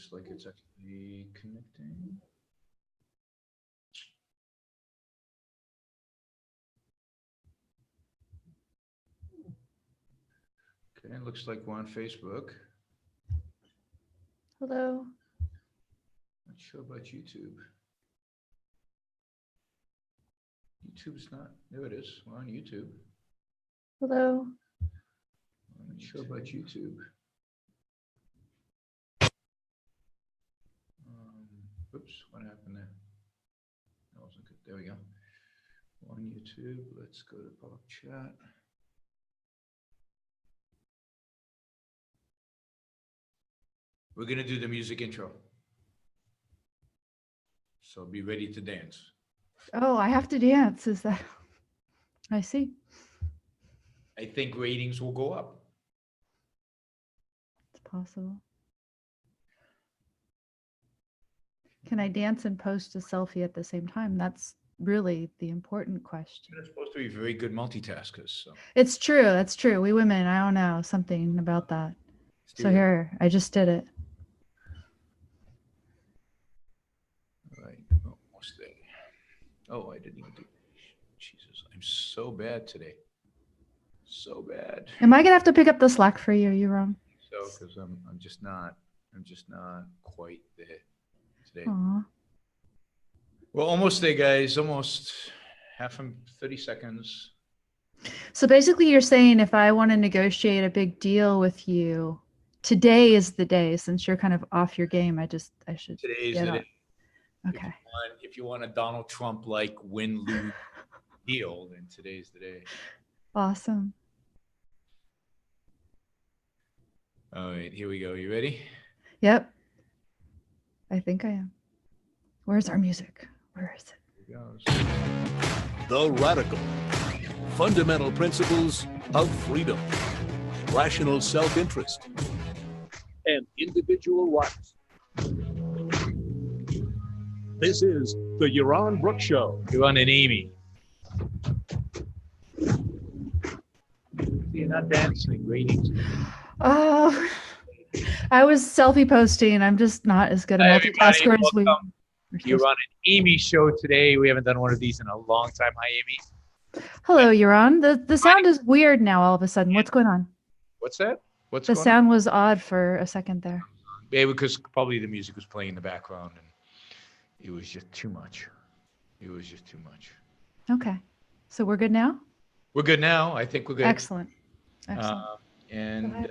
looks like it's actually connecting. Okay, it looks like we're on Facebook. Hello. Not sure about YouTube. YouTube's not, there it is, we're on YouTube. Hello. I'm not sure about YouTube. Oops, what happened there? That wasn't good. There we go. On YouTube, let's go to public chat. We're gonna do the music intro. So be ready to dance. Oh, I have to dance. Is that? I see. I think ratings will go up. It's possible. Can I dance and post a selfie at the same time? That's really the important question. You're supposed to be very good multitaskers. So. It's true. That's true. We women, I don't know, something about that. So here, I just did it. All right, almost there. Oh, I didn't even do. Jesus, I'm so bad today. So bad. Am I gonna have to pick up the slack for you, Yaron? So, because I'm just not quite there today. Aw. Well, almost there, guys. Almost 30 seconds. So basically, you're saying if I want to negotiate a big deal with you, today is the day. Since you're kind of off your game, I should. Today's get the up. day. Okay. If you want a Donald Trump like win-lose deal, then today's the day. Awesome. All right, here we go. You ready? Yep. I think I am. Where's our music? Where is it? Here it goes. The Radical. Fundamental principles of freedom, rational self-interest, and individual rights. This is the Yaron Brooks Show. Yaron and Amy. You're not dancing. Ratings. Oh, I was selfie posting. I'm just not as good a multitasker as we. You're on an Amy show today. We haven't done one of these in a long time. Hi, Amy. Hello, Yaron. The sound is weird now all of a sudden. What's going on? What's that? The sound was odd for a second there. Yeah, because probably the music was playing in the background and it was just too much. It was just too much. Okay. So we're good now? We're good now. I think we're good. Excellent. Excellent. And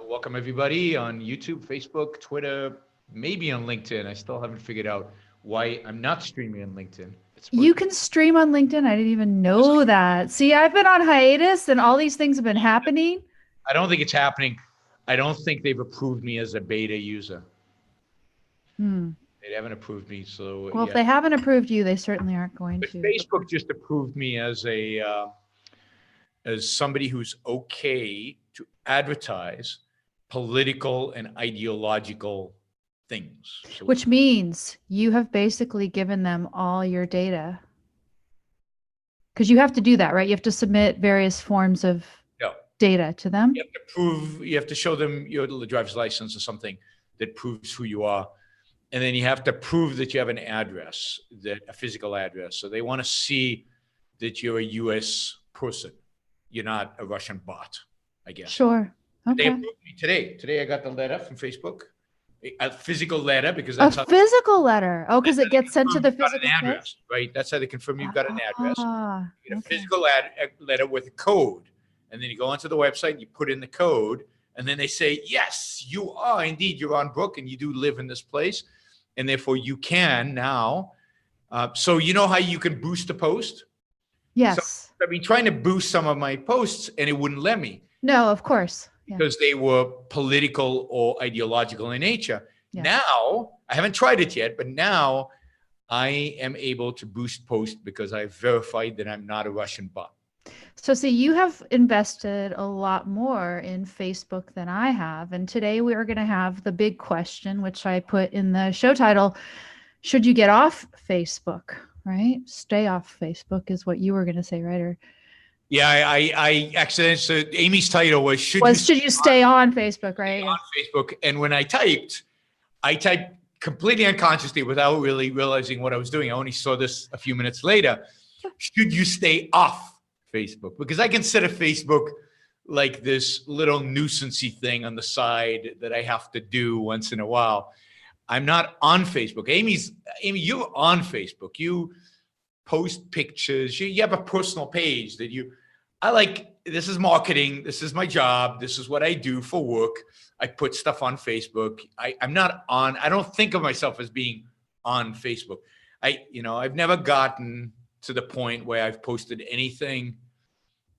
welcome everybody on YouTube, Facebook, Twitter, maybe on LinkedIn. I still haven't figured out why I'm not streaming on LinkedIn. You can stream on LinkedIn. I didn't even know that. See, I've been on hiatus and all these things have been happening. I don't think it's happening. I don't think they've approved me as a beta user. They haven't approved me. So well, if they haven't approved you, they certainly aren't going to. Facebook just approved me as somebody who's okay to advertise political and ideological things. So which means you have basically given them all your data. Because you have to do that, right? You have to submit various forms of data to them. You have to show them your driver's license or something that proves who you are. And then you have to prove that you have an address, a physical address. So they want to see that you're a US person. You're not a Russian bot, I guess. Sure. Okay. They approved me today. Today I got the letter from Facebook. A physical letter, because that's a physical letter. Oh, because it gets sent to the physical address, right? That's how they confirm you've got an address. You get a okay. physical letter with a code, and then you go onto the website, you put in the code, and then they say, yes, you are indeed Yaron Brook, and you do live in this place, and therefore you can now. So you know how you can boost a post? Yes. So I've been trying to boost some of my posts, and it wouldn't let me. No, of course. Because they were political or ideological in nature. Yeah. Now, I haven't tried it yet, but now I am able to boost posts because I verified that I'm not a Russian bot. So see, you have invested a lot more in Facebook than I have. And today we are going to have the big question, which I put in the show title, should you get off Facebook, right? Stay off Facebook is what you were going to say, right? Or yeah, I accidentally, so Amy's title was, should you stay on Facebook, right? On Facebook. And when I typed, I typed completely unconsciously without really realizing what I was doing. I only saw this a few minutes later. Should you stay off Facebook? Because I consider Facebook like this little nuisancey thing on the side that I have to do once in a while. I'm not on Facebook. Amy, you're on Facebook. You post pictures. You have a personal page that I like. This is marketing. This is my job. This is what I do for work. I put stuff on Facebook. I'm not on. I don't think of myself as being on Facebook. I've never gotten to the point where I've posted anything.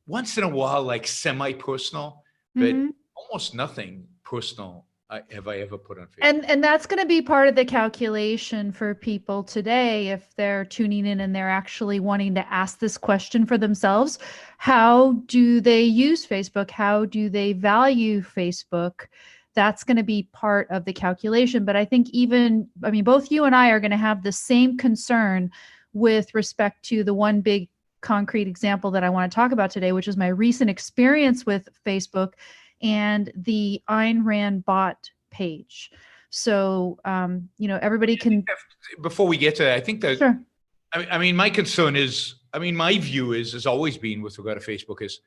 Once in a while, like semi-personal, but almost nothing personal have I ever put on Facebook. And that's going to be part of the calculation for people today if they're tuning in and they're actually wanting to ask this question for themselves. How do they use Facebook? How do they value Facebook? That's going to be part of the calculation. But I think both you and I are going to have the same concern with respect to the one big concrete example that I want to talk about today, which is my recent experience with Facebook and the Ayn Rand bot page. So, everybody can. Before we get to that, I think that, sure. My concern is, my view has always been with regard to Facebook is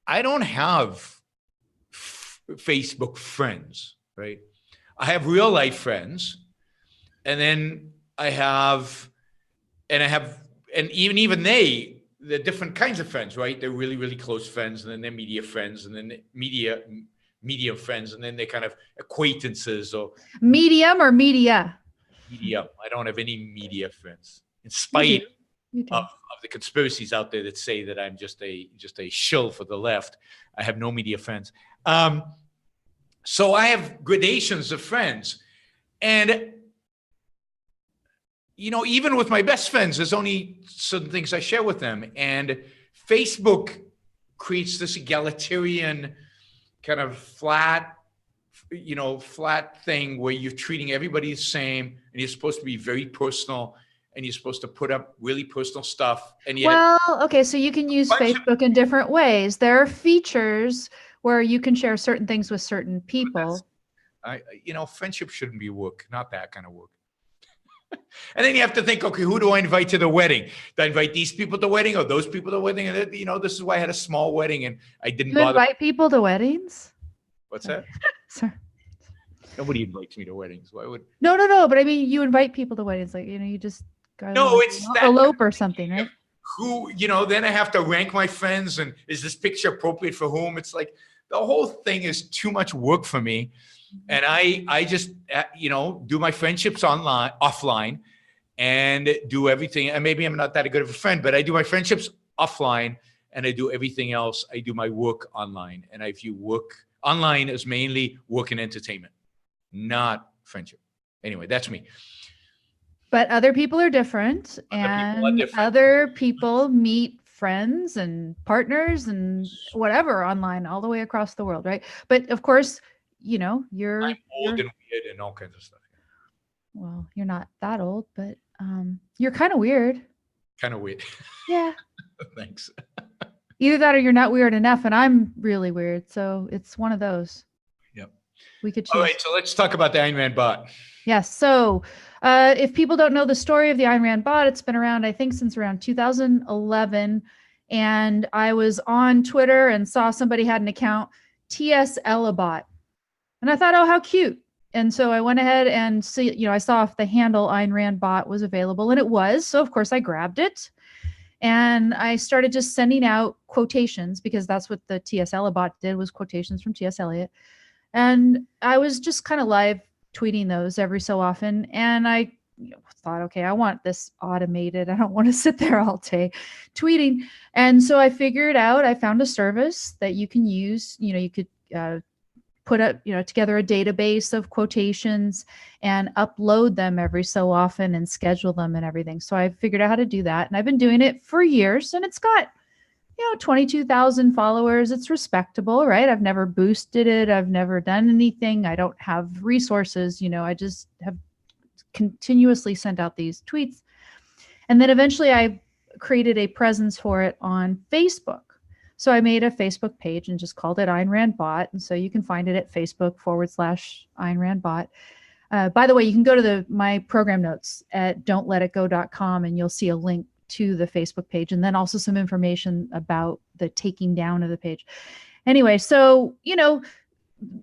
I don't have Facebook friends, right? I have real life friends. And then and even they're different kinds of friends, right? They're really, really close friends, and then they're media friends, and then media friends, and then they're kind of acquaintances or medium or media. Medium. I don't have any media friends, in spite of the conspiracies out there that say that I'm just a shill for the left. I have no media friends. So I have gradations of friends, and even with my best friends, there's only certain things I share with them. And Facebook creates this egalitarian kind of flat thing where you're treating everybody the same, and you're supposed to be very personal, and you're supposed to put up really personal stuff. And yet, okay, so you can use Facebook in different ways. There are features where you can share certain things with certain people. Friendship shouldn't be work, not that kind of work. And then you have to think, okay, who do I invite to the wedding? Do I invite these people to the wedding or those people to the wedding? And this is why I had a small wedding and I didn't bother. Invite people to weddings? What's that? Sorry. Nobody invites me to weddings. Why would? No. But you invite people to weddings, like you just go elope or something, right? Who then I have to rank my friends, and is this picture appropriate for whom? It's like the whole thing is too much work for me. And I just, do my friendships offline and do everything. And maybe I'm not that good of a friend, but I do my friendships offline and I do everything else. I do my work online, and I view work online as mainly work and entertainment, not friendship. Anyway, that's me. But other people are different, other people meet friends and partners and whatever online all the way across the world, right? But of course, I'm old and weird and all kinds of stuff. Well, you're not that old, but you're kind of weird. Kind of weird. Yeah. Thanks. Either that or you're not weird enough, and I'm really weird. So it's one of those. Yep. We could choose. All right, so let's talk about the Ayn Rand bot. Yes. So if people don't know the story of the Ayn Rand bot, it's been around, I think, since around 2011. And I was on Twitter and saw somebody had an account, TS Elabot. And I thought, oh, how cute. And so I went ahead and I saw if the handle Ayn Rand bot was available, and it was. So of course I grabbed it and I started just sending out quotations, because that's what the TS Elabot did, was quotations from T.S. Eliot. And I was just kind of live tweeting those every so often. And I thought, okay, I want this automated. I don't want to sit there all day tweeting. And so I figured out, I found a service that you can use. You could put up, together a database of quotations and upload them every so often and schedule them and everything. So I figured out how to do that. And I've been doing it for years, and it's got, 22,000 followers. It's respectable, right? I've never boosted it. I've never done anything. I don't have resources. I just have continuously sent out these tweets. And then eventually I created a presence for it on Facebook. So I made a Facebook page and just called it Ayn Rand Bot. And so you can find it at Facebook /Ayn Rand Bot. By the way, you can go to my program notes at don'tletitgo.com and you'll see a link to the Facebook page, and then also some information about the taking down of the page. Anyway, so,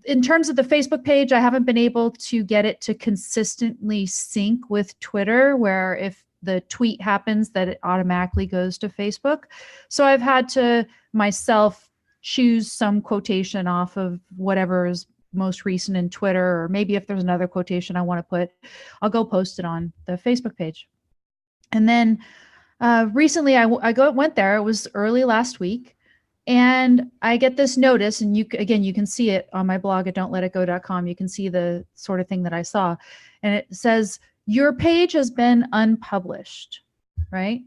in terms of the Facebook page, I haven't been able to get it to consistently sync with Twitter, where if the tweet happens that it automatically goes to Facebook. So I've had to myself choose some quotation off of whatever is most recent in Twitter, or maybe if there's another quotation I want to put, I'll go post it on the Facebook page. And then recently I went there. It was early last week, and I get this notice, and you can see it on my blog at don'tletitgo.com. You can see the sort of thing that I saw, and it says, your page has been unpublished, right?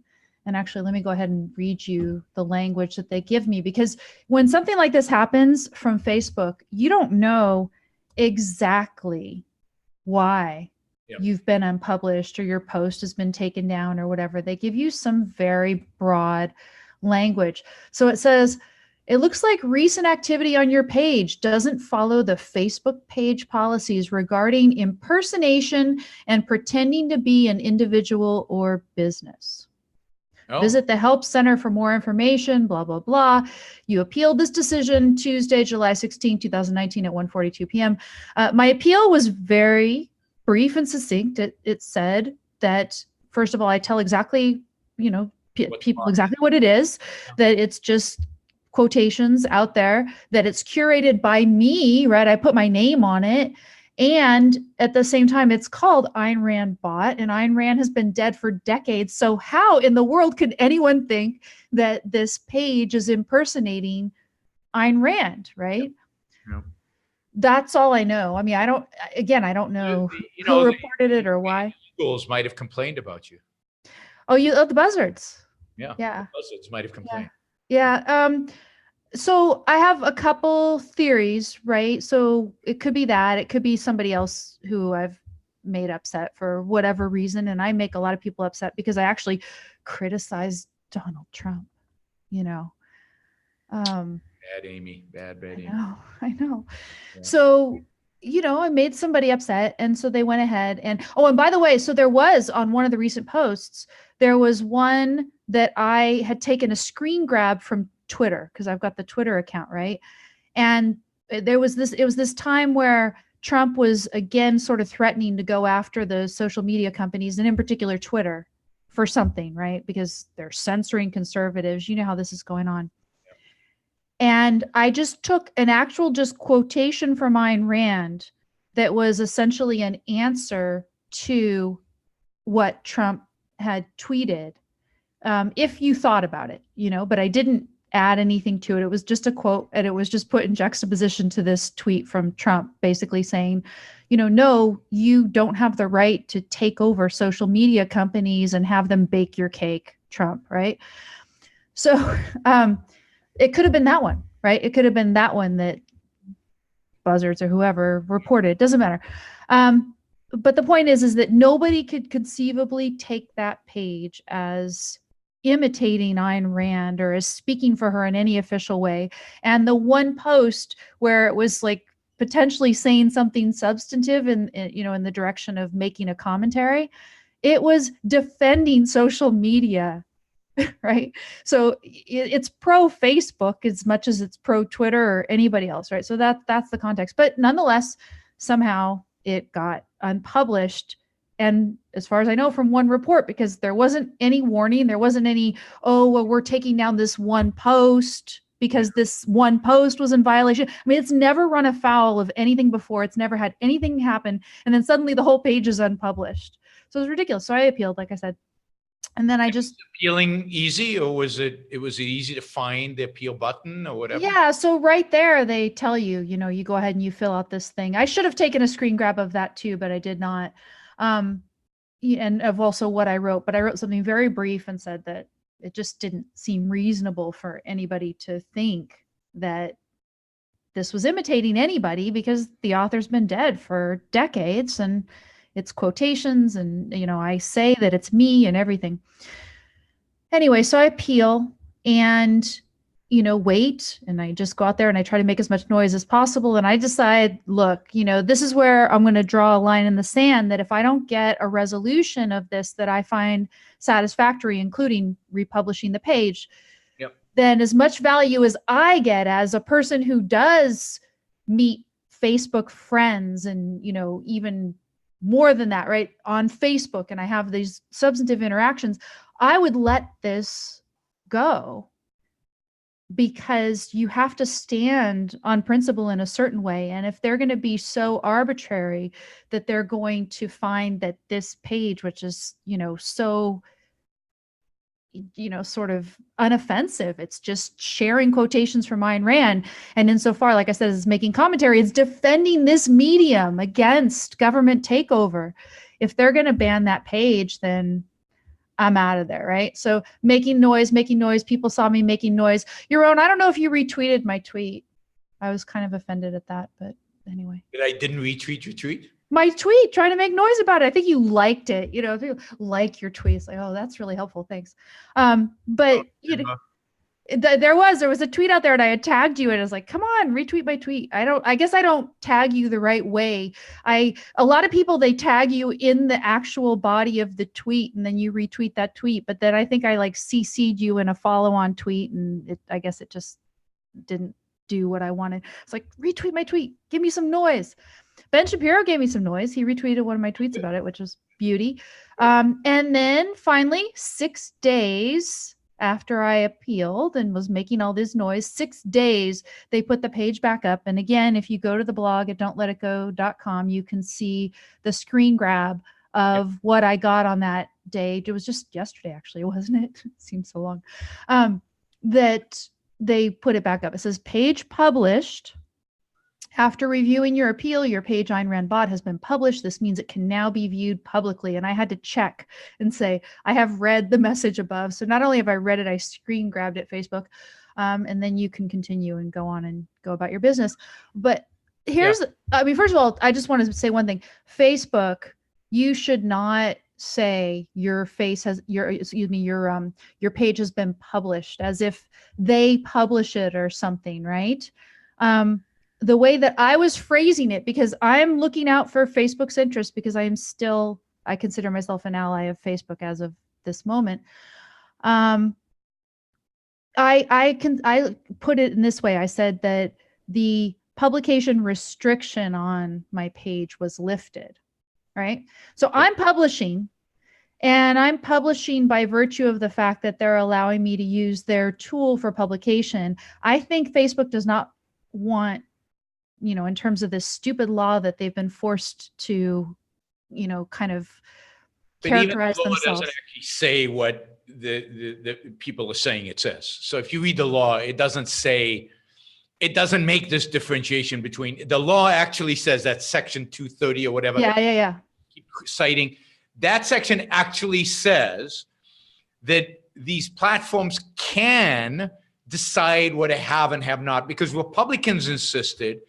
And actually, let me go ahead and read you the language that they give me, because when something like this happens from Facebook, you don't know exactly why you've been unpublished or your post has been taken down or whatever. They give you some very broad language. So it says, it looks like recent activity on your page doesn't follow the Facebook page policies regarding impersonation and pretending to be an individual or business. Visit the Help Center for more information, blah, blah, blah. You appealed this decision Tuesday, July 16, 2019 at 1:42 p.m. My appeal was very brief and succinct. It said that, first of all, I tell exactly, people exactly what it is, that it's just quotations out there, that it's curated by me, right? I put my name on it. And at the same time, it's called Ayn Rand Bot, and Ayn Rand has been dead for decades. So how in the world could anyone think that this page is impersonating Ayn Rand, right? Yep. That's all I know. I mean, I don't know who reported it or why. Schools might have complained about you. Oh, the buzzards. Yeah. Yeah. The buzzards might have complained. Yeah. So I have a couple theories, right? So it could be that, it could be somebody else who I've made upset for whatever reason. And I make a lot of people upset because I actually criticized Donald Trump, Bad Amy, bad Amy. I know. Yeah. So, I made somebody upset. And so they went ahead and by the way, so there was on one of the recent posts, there was one that I had taken a screen grab from Twitter, because I've got the Twitter account, right? And it was this time where Trump was again sort of threatening to go after the social media companies, and in particular Twitter, for something, right? Because they're censoring conservatives. You know how this is going on. Yep. And I just took an actual just quotation from Ayn Rand that was essentially an answer to what Trump had tweeted, if you thought about it, but I didn't add anything to it. It was just a quote, and it was just put in juxtaposition to this tweet from Trump, basically saying, no, you don't have the right to take over social media companies and have them bake your cake, Trump, right? So it could have been that one, right? It could have been that one that buzzards or whoever reported. Doesn't matter. But the point is that nobody could conceivably take that page as imitating Ayn Rand or as speaking for her in any official way. And the one post where it was like potentially saying something substantive in the direction of making a commentary, it was defending social media, right? So it's pro Facebook as much as it's pro Twitter or anybody else, right? So that's the context. But nonetheless, somehow it got unpublished. And as far as I know from one report, because there wasn't any warning, there wasn't any, we're taking down this one post because this one post was in violation. I mean, it's never run afoul of anything before. It's never had anything happen. And then suddenly the whole page is unpublished. So it's ridiculous. So I appealed, like I said. And then I just... appealing easy, or was it easy to find the appeal button or whatever? Yeah. So right there, they tell you, you go ahead and you fill out this thing. I should have taken a screen grab of that too, but I did not. And of also what I wrote, but I wrote something very brief and said that it just didn't seem reasonable for anybody to think that this was imitating anybody, because the author's been dead for decades and it's quotations and, I say that it's me and everything. Anyway, so I appeal, and, wait, and I just go out there and I try to make as much noise as possible. And I decide, look, this is where I'm going to draw a line in the sand, that if I don't get a resolution of this that I find satisfactory, including republishing the page, Yep. then as much value as I get as a person who does meet Facebook friends and, even more than that, right, on Facebook, and I have these substantive interactions, I would let this go. Because you have to stand on principle in a certain way. And if they're going to be so arbitrary that they're going to find that this page, which is, so, sort of unoffensive, it's just sharing quotations from Ayn Rand. And insofar, like I said, is making commentary, it's defending this medium against government takeover. If they're going to ban that page, then I'm out of there, right? So making noise. People saw me making noise. Yaron, I don't know if you retweeted my tweet. I was kind of offended at that, but anyway. That I didn't retweet your tweet? My tweet, trying to make noise about it. I think you liked it. If you like your tweets, like, oh, that's really helpful. Thanks. But there was a tweet out there and I had tagged you and I was like, come on, retweet my tweet. I guess I don't tag you the right way. A lot of people, they tag you in the actual body of the tweet and then you retweet that tweet. But then I think I CC'd you in a follow-on tweet and I guess it just didn't do what I wanted. It's like, retweet my tweet, give me some noise. Ben Shapiro gave me some noise. He retweeted one of my tweets about it, which was beauty. And then finally, 6 days after I appealed and was making all this noise, 6 days, they put the page back up. And again, if you go to the blog at don'tletitgo.com, you can see the screen grab of what I got on that day. It was just yesterday, actually, wasn't it? It seems so long. That they put it back up. It says, page published. After reviewing your appeal, your page Ayn Rand bot has been published. This means it can now be viewed publicly. And I had to check and say, I have read the message above. So not only have I read it, I screen grabbed it, Facebook. And then you can continue and go on and go about your business. But first of all, I just want to say one thing. Facebook, you should not say your page has been published as if they publish it or something, right? The way that I was phrasing it, because I'm looking out for Facebook's interest, because I consider myself an ally of Facebook as of this moment. I put it in this way. I said that the publication restriction on my page was lifted, right? So I'm publishing, and I'm publishing by virtue of the fact that they're allowing me to use their tool for publication. I think Facebook does not want, in terms of this stupid law that they've been forced to, kind of characterize themselves. It doesn't actually say what the people are saying it says. So if you read the law, it doesn't make this differentiation between, the law actually says that section 230 or whatever. Yeah. Keep citing. That section actually says that these platforms can decide what to have and have not, because Republicans insisted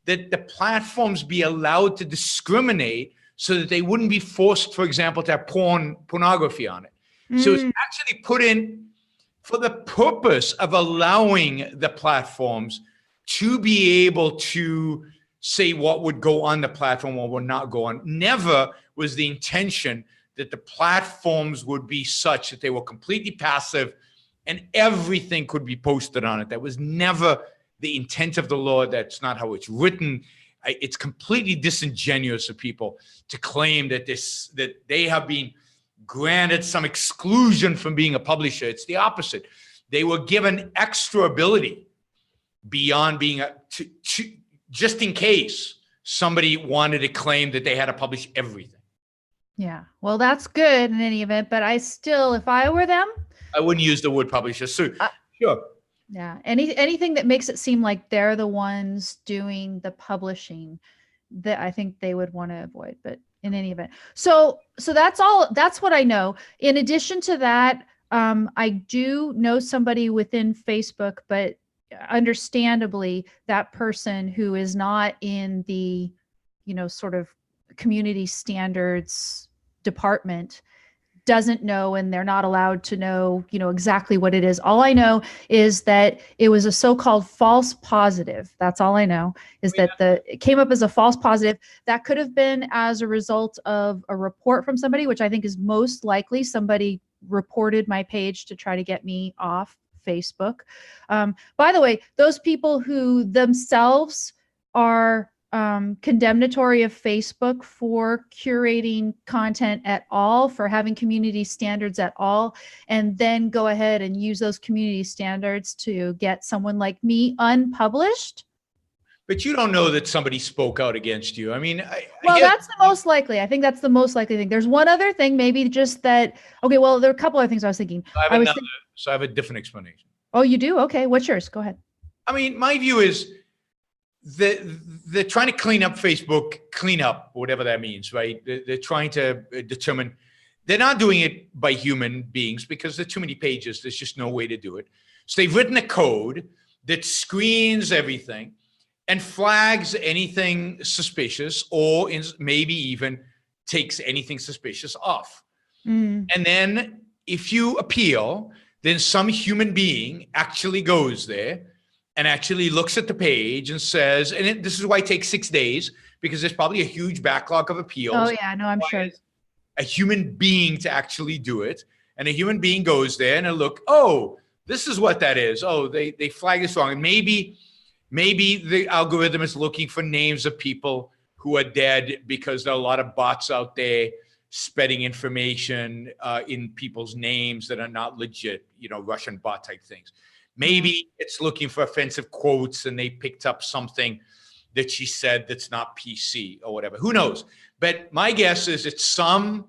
that the platforms be allowed to discriminate so that they wouldn't be forced, for example, to have pornography on it. So it's actually put in for the purpose of allowing the platforms to be able to say what would go on the platform or would not go on. Never was the intention that the platforms would be such that they were completely passive and everything could be posted on it. That was never the intent of the law. That's not how it's written. It's completely disingenuous of people to claim that they have been granted some exclusion from being a publisher. It's the opposite. They were given extra ability beyond being just in case somebody wanted to claim that they had to publish everything. Yeah, well, that's good in any event. But I still, if I were them, I wouldn't use the word publisher. So, sure. Yeah. Anything that makes it seem like they're the ones doing the publishing, that I think they would want to avoid. But in any event, so that's all. That's what I know. In addition to that, I do know somebody within Facebook, but understandably, that person who is not in the, sort of community standards department doesn't know, and they're not allowed to know, exactly what it is. All I know is that it was a so-called false positive. That's all I know, is that it came up as a false positive. That could have been as a result of a report from somebody, which I think is most likely somebody reported my page to try to get me off Facebook. By the way, those people who themselves are condemnatory of Facebook for curating content at all, for having community standards at all, and then go ahead and use those community standards to get someone like me unpublished. But you don't know that somebody spoke out against you. I mean, that's the most likely. I think that's the most likely thing. There's one other thing, maybe just that. Okay, well, there are a couple other things I was thinking. So I have a different explanation. Oh, you do? Okay, what's yours? Go ahead. I mean, my view is they're trying to clean up Facebook, whatever that means, right? They're trying to determine. They're not doing it by human beings because there are too many pages. There's just no way to do it. So they've written a code that screens everything and flags anything suspicious, or maybe even takes anything suspicious off. And then if you appeal, then some human being actually goes there and actually looks at the page and says, and this is why it takes 6 days, because there's probably a huge backlog of appeals. Oh yeah, no, I'm sure. A human being to actually do it. And a human being goes there and they look, oh, this is what that is. Oh, they flag this wrong. And maybe the algorithm is looking for names of people who are dead because there are a lot of bots out there spreading information in people's names that are not legit, Russian bot type things. Maybe it's looking for offensive quotes and they picked up something that she said that's not PC or whatever. Who knows? But my guess is it's some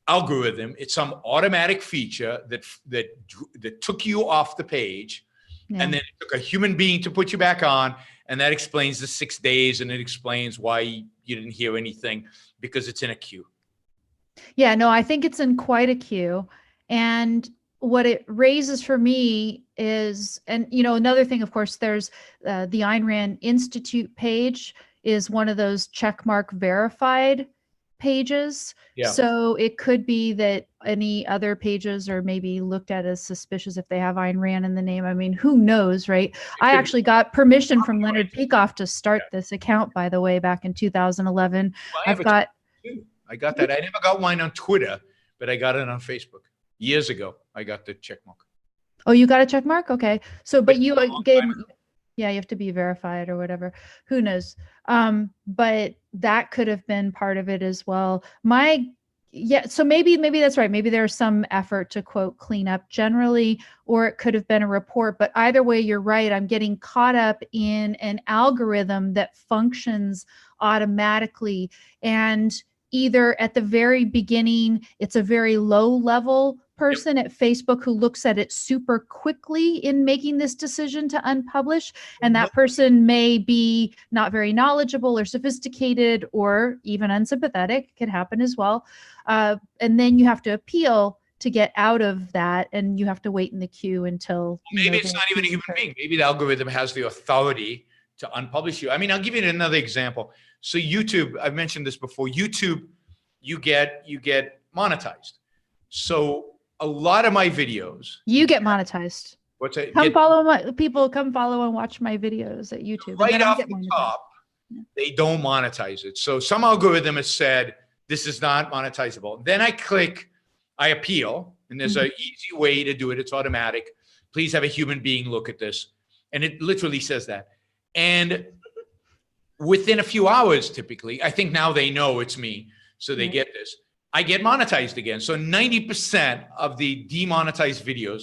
algorithm, it's some automatic feature that took you off the page. Yeah. And then it took a human being to put you back on. And that explains the 6 days. And it explains why you didn't hear anything, because it's in a queue. Yeah, no, I think it's in quite a queue. And what it raises for me is, and another thing, of course, there's the Ayn Rand Institute page is one of those checkmark verified pages. Yeah. So it could be that any other pages are maybe looked at as suspicious if they have Ayn Rand in the name. I mean, who knows, right? I actually got permission from Leonard Peikoff to start this account, by the way, back in 2011. Well, I got that. I never got one on Twitter, but I got it on Facebook. Years ago, I got the check mark. Oh, you got a check mark? Okay. So, but you again, yeah, you have to be verified or whatever. Who knows? But that could have been part of it as well. So maybe that's right. Maybe there's some effort to quote clean up generally, or it could have been a report. But either way, you're right. I'm getting caught up in an algorithm that functions automatically, and either at the very beginning, it's a very low level person at Facebook who looks at it super quickly in making this decision to unpublish. And that person may be not very knowledgeable or sophisticated or even unsympathetic. Could happen as well. And then you have to appeal to get out of that, and you have to wait in the queue until maybe it's not even a human being. Maybe the algorithm has the authority to unpublish you. I mean, I'll give you another example. So YouTube, I've mentioned this before. YouTube, you get monetized. So a lot of my videos. You get monetized. What's that? Come follow and watch my videos at YouTube. Right off the top, they don't monetize it. So some algorithm has said this is not monetizable. Then I appeal, and there's an easy way to do it. It's automatic. Please have a human being look at this. And it literally says that. And within a few hours, typically, I think now they know it's me, so they get this. I get monetized again. So 90% of the demonetized videos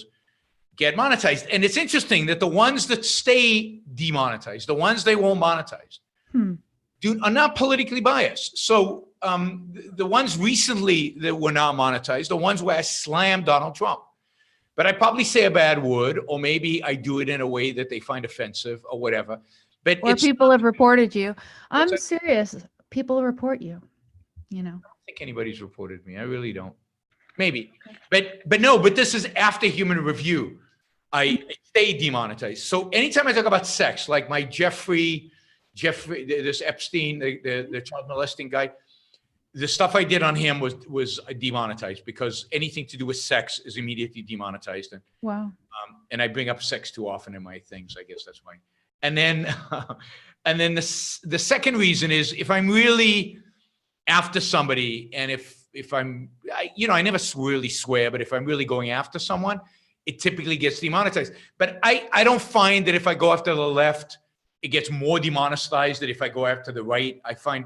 get monetized. And it's interesting that the ones that stay demonetized, the ones they won't monetize, are not politically biased. So the ones recently that were not monetized, the ones where I slammed Donald Trump. But I probably say a bad word, or maybe I do it in a way that they find offensive or whatever. But people have reported you. I'm serious. People report you, I don't think anybody's reported me. I really don't. Maybe. But this is after human review. I stay demonetized. So anytime I talk about sex, like my Jeffrey, this Epstein, the child molesting guy, the stuff I did on him was demonetized, because anything to do with sex is immediately demonetized. Wow. And I bring up sex too often in my things. I guess that's why. And then, and then the second reason is if I'm really after somebody, and if I'm, I never really swear, but if I'm really going after someone, it typically gets demonetized. But I don't find that if I go after the left, it gets more demonetized than if I go after the right. I find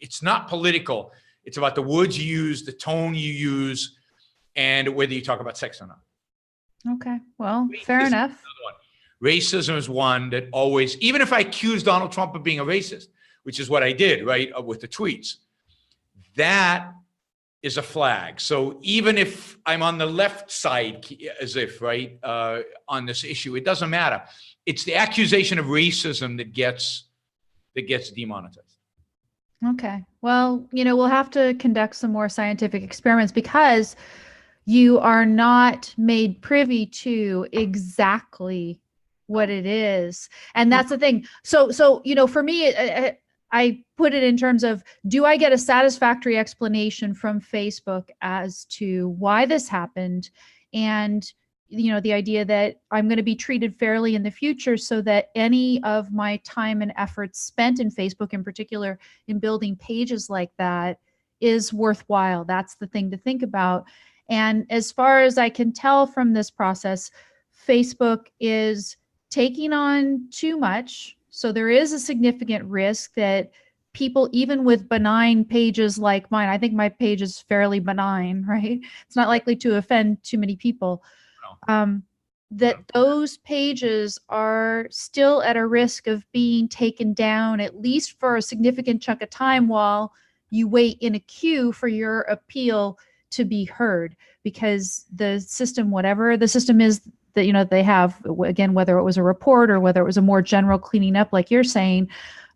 it's not political. It's about the words you use, the tone you use, and whether you talk about sex or not. Okay. Well, fair enough. Racism is one that always, even if I accuse Donald Trump of being a racist, which is what I did, right, with the tweets, that is a flag. So even if I'm on the left side, as if, right, on this issue, it doesn't matter. It's the accusation of racism that gets demonetized. Okay. Well, we'll have to conduct some more scientific experiments, because you are not made privy to exactly what it is. And that's the thing. So, for me, I put it in terms of, do I get a satisfactory explanation from Facebook as to why this happened? And, the idea that I'm going to be treated fairly in the future, so that any of my time and efforts spent in Facebook, in particular, in building pages like that, is worthwhile. That's the thing to think about. And as far as I can tell from this process, Facebook is taking on too much. So there is a significant risk that people, even with benign pages like mine, I think my page is fairly benign, right? It's not likely to offend too many people. That those pages are still at a risk of being taken down, at least for a significant chunk of time, while you wait in a queue for your appeal to be heard. Because the system, whatever the system is that, they have, again, whether it was a report or whether it was a more general cleaning up, like you're saying,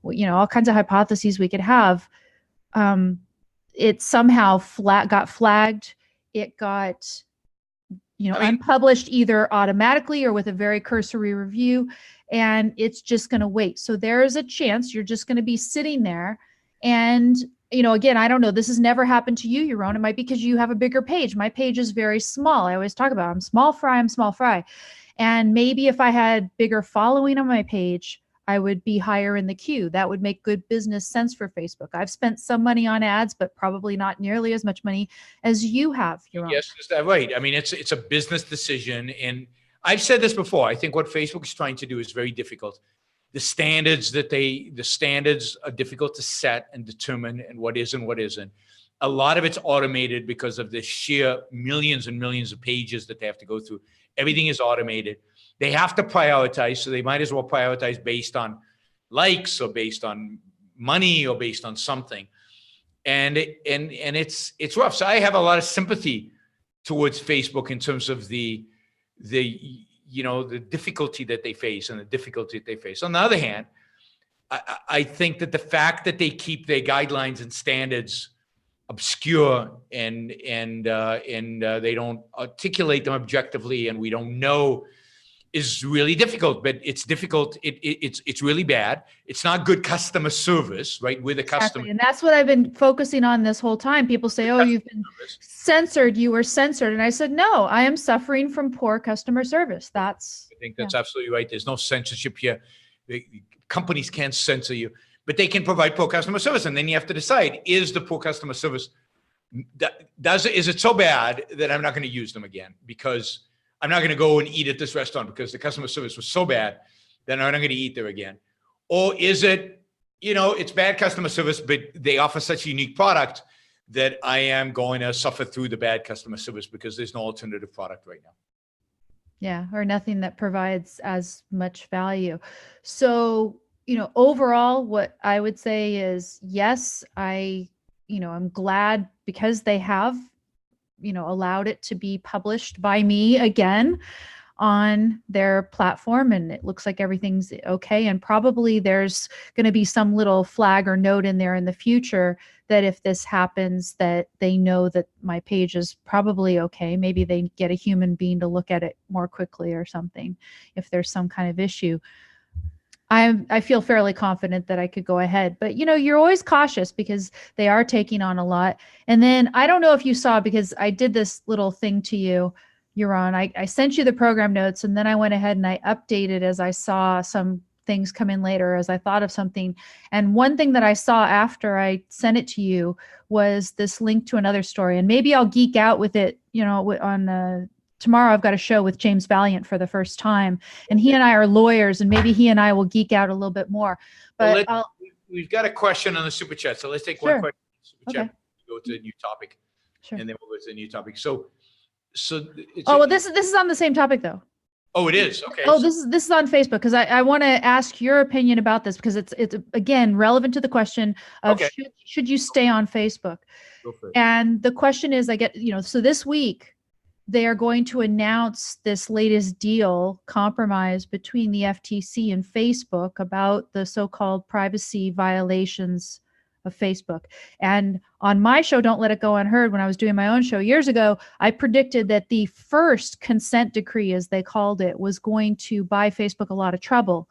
all kinds of hypotheses we could have. It somehow got flagged. It got, unpublished either automatically or with a very cursory review, and it's just going to wait. So there is a chance you're just going to be sitting there. And, again, I don't know, this has never happened to you, Yaron. It might be because you have a bigger page. My page is very small. I always talk about, I'm small fry. And maybe if I had bigger following on my page, I would be higher in the queue. That would make good business sense for Facebook. I've spent some money on ads, but probably not nearly as much money as you have, Yaron. Yes, is that right? I mean, it's a business decision. And I've said this before. I think what Facebook is trying to do is very difficult. The standards are difficult to set and determine, and what is and what isn't. A lot of it's automated because of the sheer millions and millions of pages that they have to go through. Everything is automated. They have to prioritize, so they might as well prioritize based on likes or based on money or based on something. And it's rough. So I have a lot of sympathy towards Facebook in terms of the difficulty that they face and the difficulty that they face. On the other hand, I think that the fact that they keep their guidelines and standards obscure and they don't articulate them objectively, and we don't know, is really difficult. But it's difficult. It's really bad. It's not good customer service, right? With a customer. And that's what I've been focusing on this whole time. People say, oh, you've been censored. You were censored. And I said, no, I am suffering from poor customer service. I think that's absolutely right. There's no censorship here. Companies can't censor you, but they can provide poor customer service. And then you have to decide, is the poor customer service, is it so bad that I'm not going to use them again? Because I'm not going to go and eat at this restaurant because the customer service was so bad that I'm not going to eat there again. Or is it, it's bad customer service, but they offer such a unique product that I am going to suffer through the bad customer service because there's no alternative product right now. Yeah, or nothing that provides as much value. So, overall, what I would say is, yes, I'm glad because they have, allowed it to be published by me again on their platform, and it looks like everything's okay. And probably there's going to be some little flag or note in there in the future that if this happens, that they know that my page is probably okay. Maybe they get a human being to look at it more quickly or something if there's some kind of issue. I feel fairly confident that I could go ahead. But you're always cautious because they are taking on a lot. And then I don't know if you saw, because I did this little thing to you, Yaron. I sent you the program notes, and then I went ahead and I updated as I saw some things come in later, as I thought of something. And one thing that I saw after I sent it to you was this link to another story. And maybe I'll geek out with it, on tomorrow I've got a show with James Valiant for the first time, and he and I are lawyers, and maybe he and I will geek out a little bit more. But we've got a question on the super chat, so let's take one question on the super chat. Go to a new topic, and then we'll go to a new topic. So this is on the same topic though. Oh, it is. Okay. Oh, this is on Facebook, because I want to ask your opinion about this, because it's again relevant to the question of should you stay on Facebook? Go for it. And the question is, so this week they are going to announce this latest deal compromise between the FTC and Facebook about the so-called privacy violations of Facebook. And on my show, Don't Let It Go Unheard, when I was doing my own show years ago, I predicted that the first consent decree, as they called it, was going to buy Facebook a lot of trouble,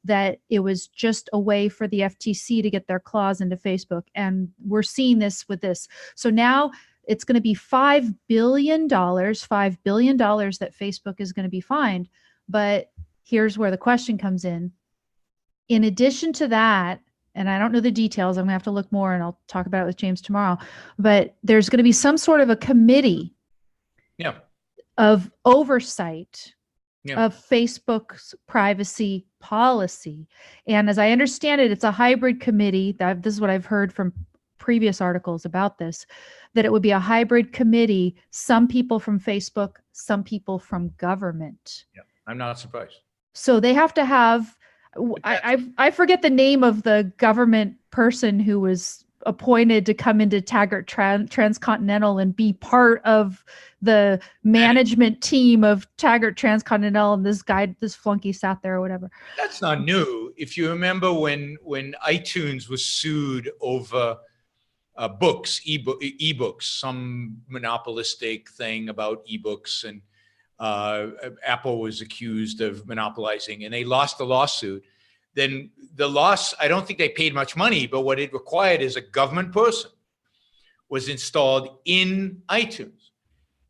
that it was just a way for the FTC to get their claws into Facebook. And we're seeing this with this. So now it's going to be $5 billion that Facebook is going to be fined. But here's where the question comes in. In addition to that, and I don't know the details, I'm going to have to look more, and I'll talk about it with James tomorrow, but there's going to be some sort of a committee of oversight of Facebook's privacy policy. And as I understand it, it's a hybrid committee. This is what I've heard from previous articles about this, that it would be a hybrid committee, some people from Facebook, some people from government. Yeah, I'm not surprised. So they have to have, I forget the name of the government person who was appointed to come into Taggart Transcontinental and be part of the management team of Taggart Transcontinental, and this flunky sat there or whatever. That's not new. If you remember when iTunes was sued over ebooks, some monopolistic thing about ebooks, and Apple was accused of monopolizing, and they lost the lawsuit. Then the loss, I don't think they paid much money, but what it required is a government person was installed in iTunes,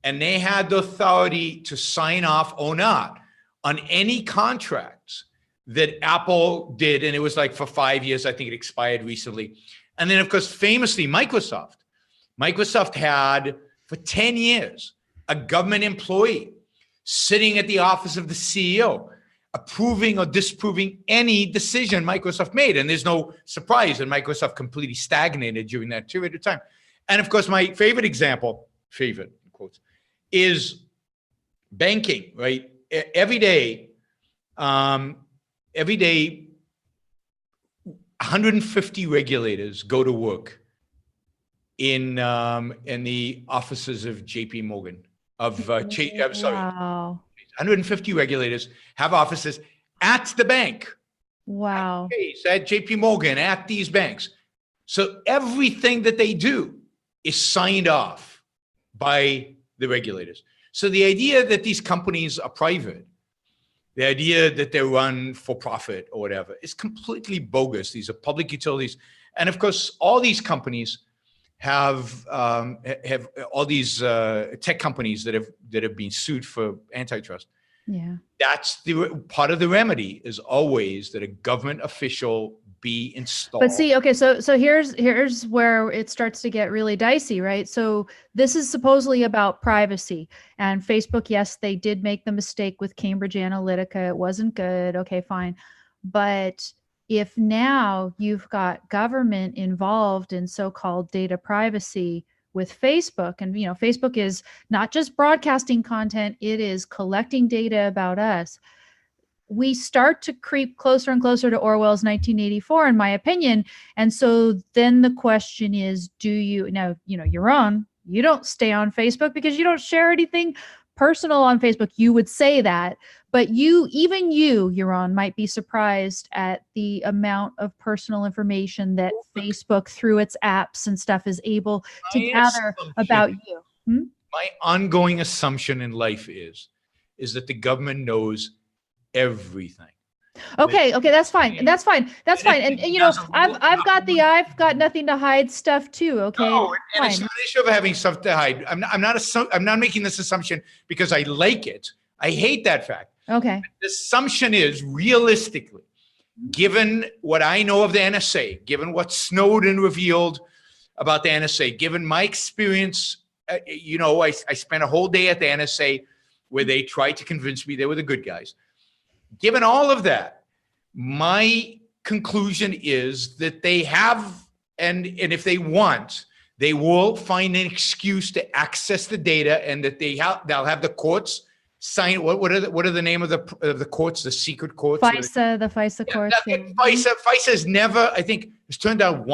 and they had the authority to sign off or not on any contracts that Apple did. And it was like for 5 years. I think it expired recently. And then, of course, famously, Microsoft had for 10 years a government employee sitting at the office of the CEO, approving or disapproving any decision Microsoft made. And there's no surprise that Microsoft completely stagnated during that period of time. And of course, my favorite example, favorite in quotes, is banking, right? Every day, 150 regulators go to work in the offices of JP Morgan, Wow. 150 regulators have offices at the bank. Wow. At JP Morgan, at these banks. So everything that they do is signed off by the regulators. So the idea that these companies are private, the idea that they run for profit or whatever, is completely bogus. These are public utilities. And of course, all these companies have all these tech companies that have been sued for antitrust. Yeah, that's the part of the remedy, is always that a government official be installed. But see, okay, so here's where it starts to get really dicey, right? So this is supposedly about privacy, and Facebook, yes, they did make the mistake with Cambridge Analytica. It wasn't good. Okay, fine. But if now you've got government involved in so-called data privacy with Facebook, and Facebook is not just broadcasting content, it is collecting data about us, we start to creep closer and closer to Orwell's 1984, in my opinion. And so then the question is, do you now, Yaron, you don't stay on Facebook because you don't share anything personal on Facebook. You would say that, but even you, Yaron, might be surprised at the amount of personal information that Facebook, through its apps and stuff, is able to gather about you. My ongoing assumption in life is that the government knows everything. Okay, that's fine. That's fine. That's fine. And you know, I've got nothing to hide stuff too. Okay, No, and it's fine. not an issue of having stuff to hide. I'm not making this assumption because I like it. I hate that fact. Okay. The assumption is realistically, given what I know of the NSA, given what Snowden revealed about the NSA, given my experience, you know, I spent a whole day at the NSA where they tried to convince me they were the good guys. Given all of that, my conclusion is that they have, and if they want, they will find an excuse to access the data, and that they'll have the courts sign. What are the name of the courts? The secret courts. FISA, the FISA courts. FISA has never, I think, it's turned down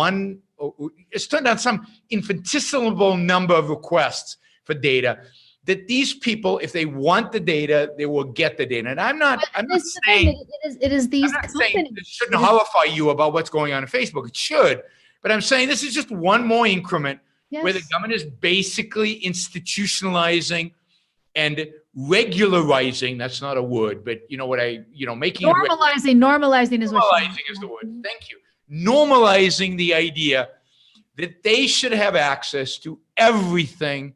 some infinitesimal number of requests for data. That these people, if they want the data, they will get the data. And I'm not saying it is these companies. It shouldn't horrify you about what's going on in Facebook. It should. But I'm saying this is just one more increment where the government is basically institutionalizing and regularizing. That's not a word, but you know what making normalizing is the word. Thank you. Normalizing the idea that they should have access to everything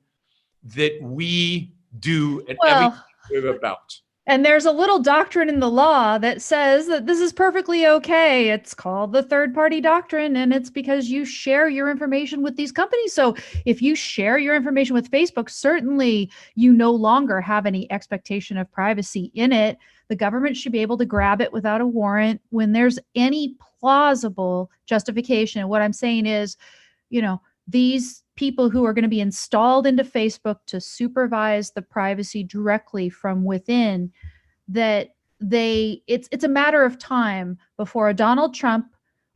that we do and everything we're about. And there's a little doctrine in the law that says that this is perfectly okay. It's called the third-party doctrine, and it's because you share your information with these companies. So if you share your information with Facebook, certainly you no longer have any expectation of privacy in it. The government should be able to grab it without a warrant when there's any plausible justification. And what I'm saying is, you know, these people who are going to be installed into Facebook to supervise the privacy directly from within, that it's a matter of time before a Donald Trump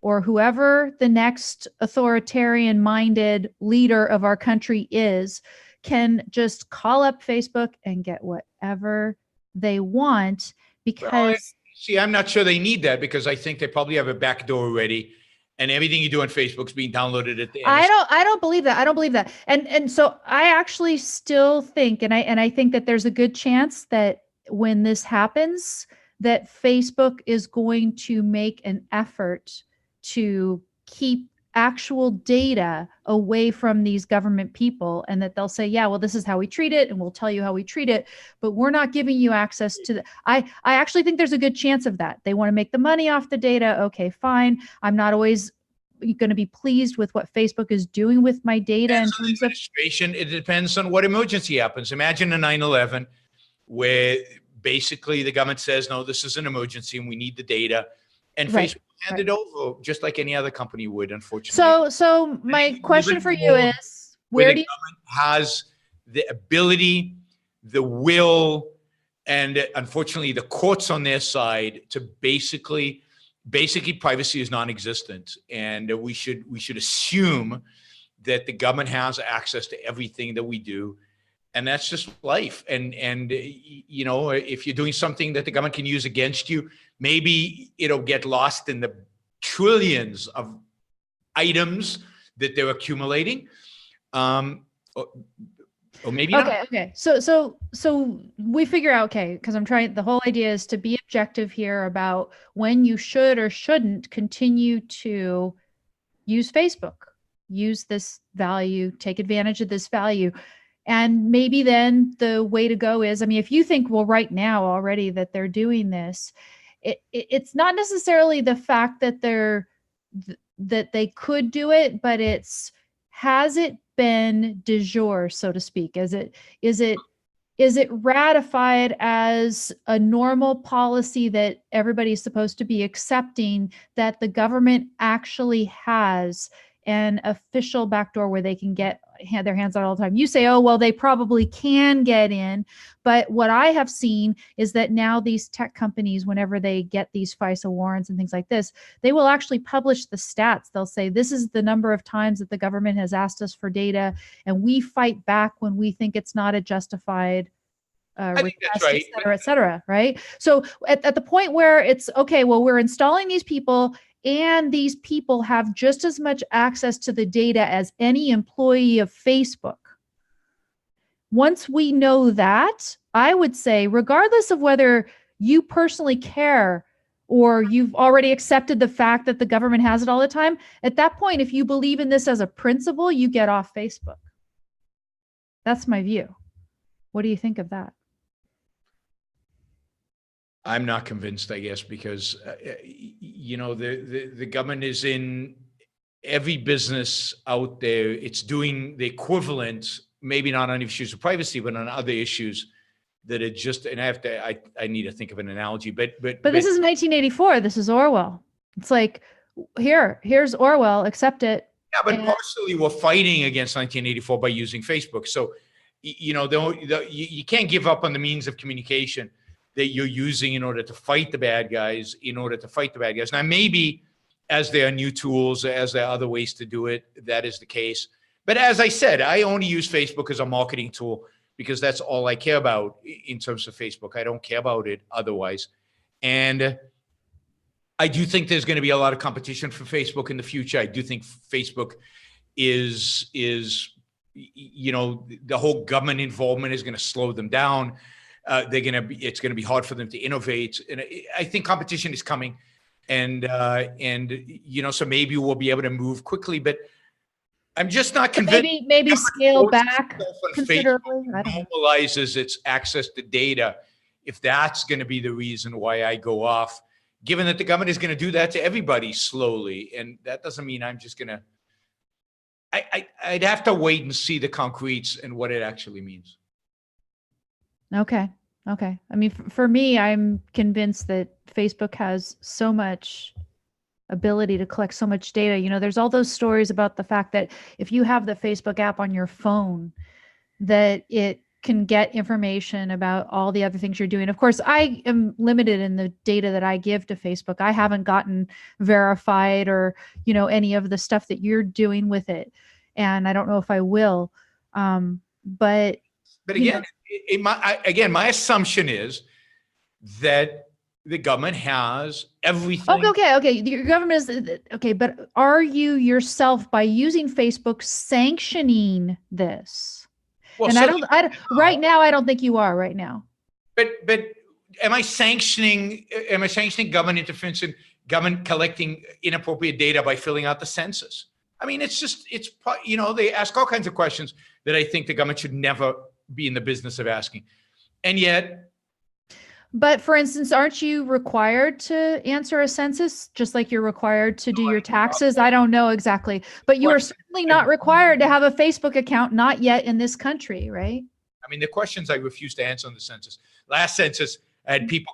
or whoever the next authoritarian-minded leader of our country is can just call up Facebook and get whatever they want. Because I'm not sure they need that, because I think they probably have a backdoor already. And everything you do on Facebook is being downloaded at the end. I don't believe that. I don't believe that. And so I actually still think, and I think that there's a good chance that when this happens, that Facebook is going to make an effort to keep actual data away from these government people, and that they'll say, yeah, well, this is how we treat it, and we'll tell you how we treat it, but we're not giving you access to the. I actually think there's a good chance of that. They want to make the money off the data. Okay, fine. I'm not always going to be pleased with what Facebook is doing with my data in terms of administration. It depends on what emergency happens. Imagine a 9/11 where basically the government says, no, this is an emergency and we need the data, and Facebook hand it over just like any other company would, unfortunately. So my question for you is, where do you government has the ability, the will, and unfortunately the courts on their side to basically privacy is non-existent, and we should assume that the government has access to everything that we do, and that's just life. And you know, if you're doing something that the government can use against you, maybe it'll get lost in the trillions of items that they're accumulating, or maybe not. Okay. So we figure out, okay, because the whole idea is to be objective here about when you should or shouldn't continue to use Facebook, use this value, take advantage of this value. And maybe then the way to go is, I mean, if you think, well, right now already that they're doing this, it's not necessarily the fact that that they could do it, but has it been de jure, so to speak? Is it ratified as a normal policy that everybody's supposed to be accepting, that the government actually has an official backdoor where they can get their hands on it all the time? You say, oh, well, they probably can get in. But what I have seen is that now these tech companies, whenever they get these FISA warrants and things like this, they will actually publish the stats. They'll say, this is the number of times that the government has asked us for data, and we fight back when we think it's not a justified request, right. et cetera, right? So at the point where it's, okay, well, we're installing these people, and these people have just as much access to the data as any employee of Facebook. Once we know that, I would say, regardless of whether you personally care or you've already accepted the fact that the government has it all the time. At that point, if you believe in this as a principle, you get off Facebook. That's my view. What do you think of that? I'm not convinced, I guess, because, the government is in every business out there. It's doing the equivalent, maybe not on issues of privacy, but on other issues that it just, and I need to think of an analogy, but this is 1984. This is Orwell. It's like, here's Orwell, accept it. Yeah, but partially we're fighting against 1984 by using Facebook. So, you can't give up on the means of communication that you're using in order to fight the bad guys, Now, maybe as there are new tools, as there are other ways to do it, that is the case. But as I said, I only use Facebook as a marketing tool because that's all I care about in terms of Facebook. I don't care about it otherwise. And I do think there's going to be a lot of competition for Facebook in the future. I do think Facebook is the whole government involvement is going to slow them down. It's going to be hard for them to innovate. And I think competition is coming. And so maybe we'll be able to move quickly, but I'm just not convinced. Maybe scale back considerably. Normalizes its access to data. If that's going to be the reason why I go off, given that the government is going to do that to everybody slowly. And that doesn't mean I'm just going to, I'd have to wait and see the concretes and what it actually means. Okay. I mean, for me, I'm convinced that Facebook has so much ability to collect so much data. There's all those stories about the fact that if you have the Facebook app on your phone, that it can get information about all the other things you're doing. Of course, I am limited in the data that I give to Facebook. I haven't gotten verified or, any of the stuff that you're doing with it. And I don't know if I will. But again, my assumption is that the government has everything. Okay. Your government is okay, but are you yourself, by using Facebook, sanctioning this? Well, and right now, I don't think you are right now. But am I sanctioning government interference in government collecting inappropriate data by filling out the census? I mean, they ask all kinds of questions that I think the government should never be in the business of asking. And yet. But for instance, aren't you required to answer a census just like you're required to do your taxes? I don't know exactly, but you are certainly not required to have a Facebook account, not yet in this country, right? I mean, the questions I refused to answer on the census. Last census, I had people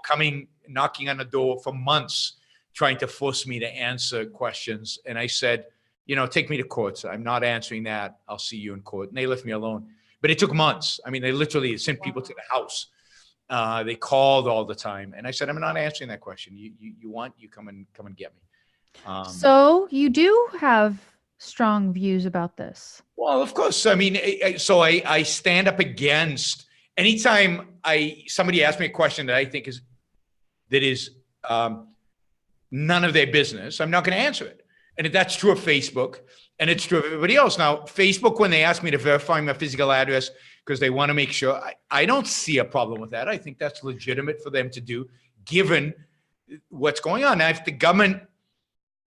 knocking on the door for months, trying to force me to answer questions. And I said, take me to court. So I'm not answering that. I'll see you in court. And they left me alone. But it took months. I mean, they literally sent people to the house. They called all the time, and I said, "I'm not answering that question. You want? You come and get me." So you do have strong views about this. Well, of course. I mean, I stand up against anytime somebody asks me a question that I think is none of their business. I'm not going to answer it, and that's true of Facebook, and it's true of everybody else. Now, Facebook, when they ask me to verify my physical address, because they want to make sure, I don't see a problem with that. I think that's legitimate for them to do, given what's going on. Now, if the government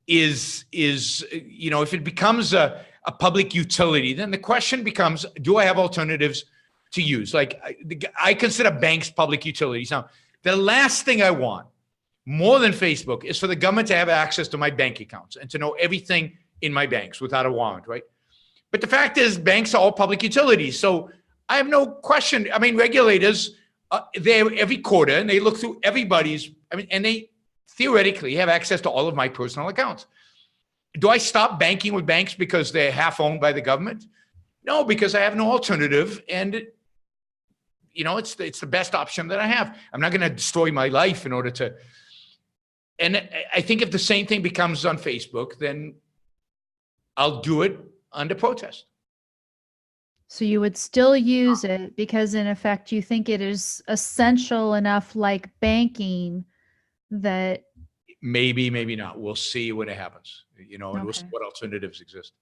is if it becomes a public utility, then the question becomes, do I have alternatives to use? Like, I consider banks public utilities. Now, the last thing I want, more than Facebook, is for the government to have access to my bank accounts and to know everything in my banks without a warrant, right? But the fact is, banks are all public utilities. So I have no question. I mean, regulators, they're every quarter, and they look through everybody's, and they theoretically have access to all of my personal accounts. Do I stop banking with banks because they're half owned by the government? No, because I have no alternative. And, it's the best option that I have. I'm not going to destroy my life in order to. And I think if the same thing becomes on Facebook, then I'll do it under protest. So you would still use it because, in effect, you think it is essential enough, like banking, that maybe not. We'll see when it happens, and we'll see what alternatives exist.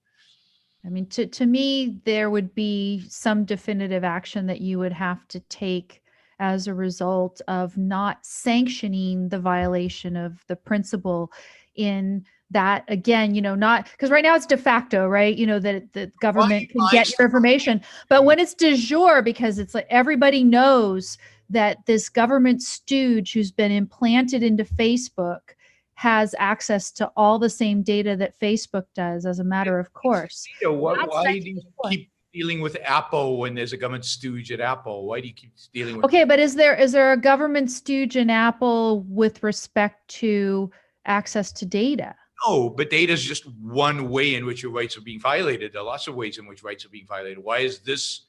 I mean, to me, there would be some definitive action that you would have to take as a result of not sanctioning the violation of the principle in that, again, not because right now it's de facto, right? That the government can get your information, but when it's de jure, because it's like everybody knows that this government stooge who's been implanted into Facebook has access to all the same data that Facebook does as a matter of course. Why do you keep dealing with Apple when there's a government stooge at Apple? Why do you keep dealing with? Okay, but is there a government stooge in Apple with respect to access to data? No, but data is just one way in which your rights are being violated. There are lots of ways in which rights are being violated. Why is this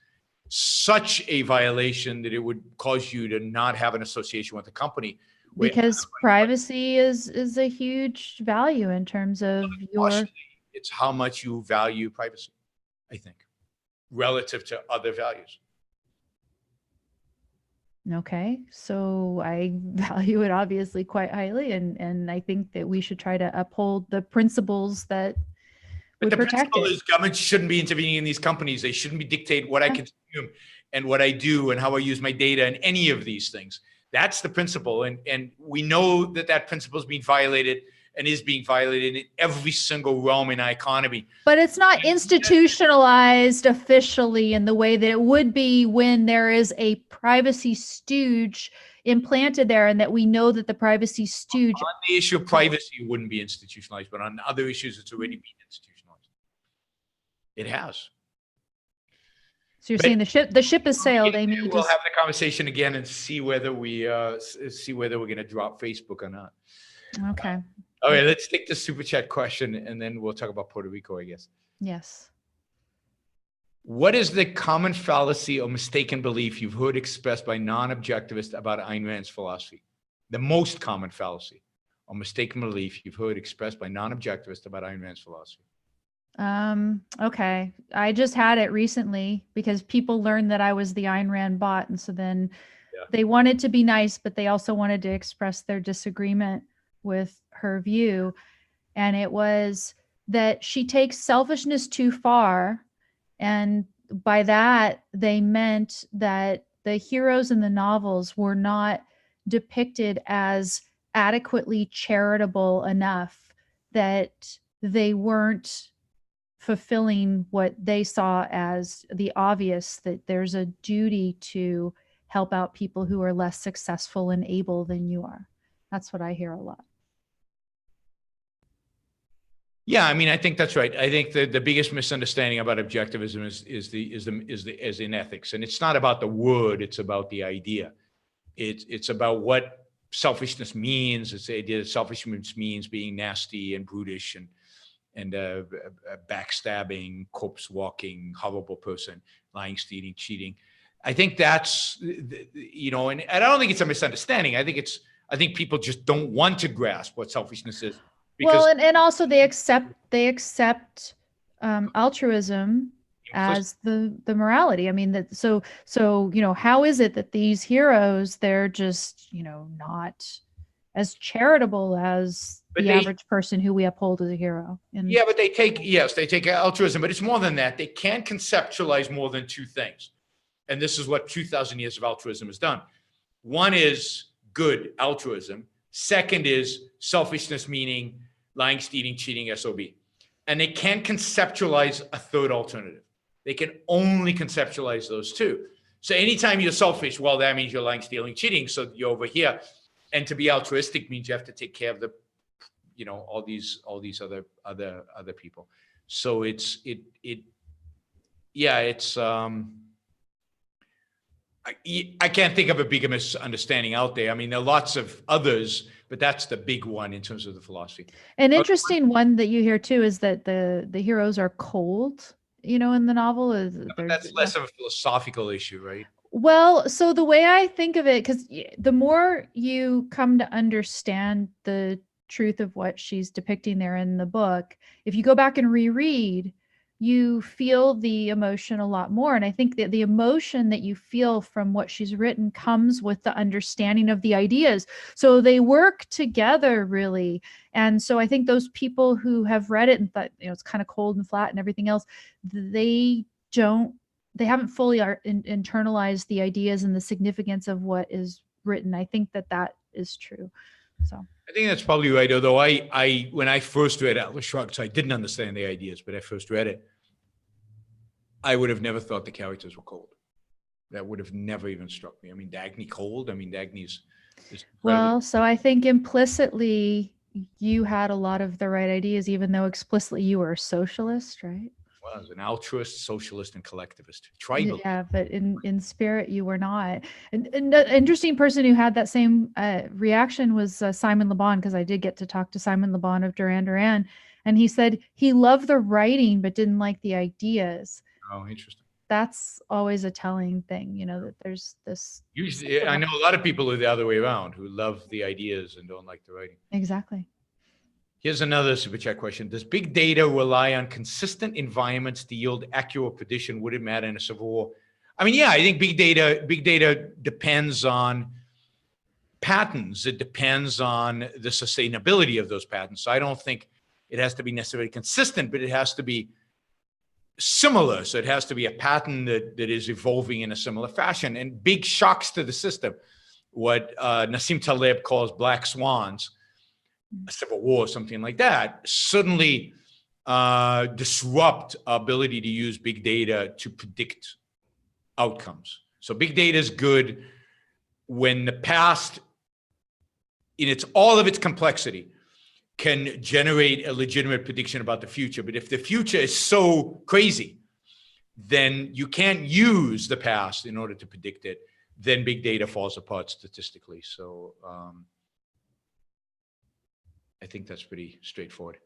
such a violation that it would cause you to not have an association with the company? Because privacy is a huge value in terms of your. It's how much you value privacy, I think, relative to other values. Okay, so I value it obviously quite highly, and I think that we should try to uphold the principles that would protect it. But the principle is government shouldn't be intervening in these companies. They shouldn't be dictating what I consume and what I do and how I use my data and any of these things. That's the principle, and we know that principle is being violated and is being violated in every single realm in our economy. But it's not institutionalized officially in the way that it would be when there is a privacy stooge implanted there, and that we know that the privacy stooge. On the issue of privacy, it wouldn't be institutionalized, but on other issues, it's already been institutionalized. It has. So you're saying the ship has sailed, Amy? We'll have the conversation again and see whether we're going to drop Facebook or not. Okay. All right, let's take the super chat question and then we'll talk about Puerto Rico, I guess. Yes. What is the common fallacy or mistaken belief you've heard expressed by non-objectivists about Ayn Rand's philosophy? The most common fallacy or mistaken belief you've heard expressed by non-objectivists about Ayn Rand's philosophy? Okay. I just had it recently because people learned that I was the Ayn Rand bot. And so then they wanted to be nice, but they also wanted to express their disagreement with her view. And it was that she takes selfishness too far. And by that, they meant that the heroes in the novels were not depicted as adequately charitable enough, that they weren't fulfilling what they saw as the obvious, that there's a duty to help out people who are less successful and able than you are. That's what I hear a lot. Yeah, I mean, I think that's right. I think the biggest misunderstanding about objectivism is in ethics, and it's not about the word; it's about the idea. It's about what selfishness means. It's the idea that selfishness means being nasty and brutish and a backstabbing, corpse walking, horrible person, lying, stealing, cheating. I think that's and I don't think it's a misunderstanding. I think people just don't want to grasp what selfishness is. Well, and also they accept altruism as the morality. I mean, so how is it that these heroes, they're just not as charitable as the average person who we uphold as a hero? But they take altruism, but it's more than that. They can't conceptualize more than two things, and this is what 2,000 years of altruism has done. One is good altruism. Second is selfishness, meaning lying, stealing, cheating, SOB. And they can't conceptualize a third alternative. They can only conceptualize those two. So anytime you're selfish, well, that means you're lying, stealing, cheating. So you're over here. And to be altruistic means you have to take care of the, all these other people. So I can't think of a bigger misunderstanding out there. I mean, there are lots of others, but that's the big one in terms of the philosophy. An interesting one that you hear too is that the heroes are cold, in the novel. That's less of a philosophical issue, right? Well, so the way I think of it, because the more you come to understand the truth of what she's depicting there in the book, if you go back and reread, you feel the emotion a lot more. And I think that the emotion that you feel from what she's written comes with the understanding of the ideas. So they work together, really. And so I think those people who have read it and thought, it's kind of cold and flat and everything else, they don't they haven't fully internalized the ideas and the significance of what is written. I think that is true. So I think that's probably right. Although I when I first read Atlas Shrugged, so I didn't understand the ideas, but I first read it, I would have never thought the characters were cold. That would have never even struck me. I mean, Dagny cold. I mean, Dagny's is well, so I think implicitly you had a lot of the right ideas, even though explicitly you were a socialist, right? Well, as an altruist, socialist, and collectivist, tribal. Yeah, but in spirit you were not. And an interesting person who had that same reaction was Simon Le Bon, because I did get to talk to Simon Le Bon of Duran Duran, and he said he loved the writing but didn't like the ideas. Oh, interesting. That's always a telling thing, that there's this. Usually, I know a lot of people who are the other way around, who love the ideas and don't like the writing. Exactly. Here's another super chat question. Does big data rely on consistent environments to yield accurate prediction? Would it matter in a civil war? I mean, yeah, I think big data depends on patterns. It depends on the sustainability of those patterns. So I don't think it has to be necessarily consistent, but it has to be similar. So it has to be a pattern that is evolving in a similar fashion. And big shocks to the system, what Nassim Taleb calls black swans, a civil war, something like that, suddenly disrupt our ability to use big data to predict outcomes. So big data is good when the past, in all of its complexity, can generate a legitimate prediction about the future. But if the future is so crazy, then you can't use the past in order to predict it. Then big data falls apart statistically. So I think that's pretty straightforward.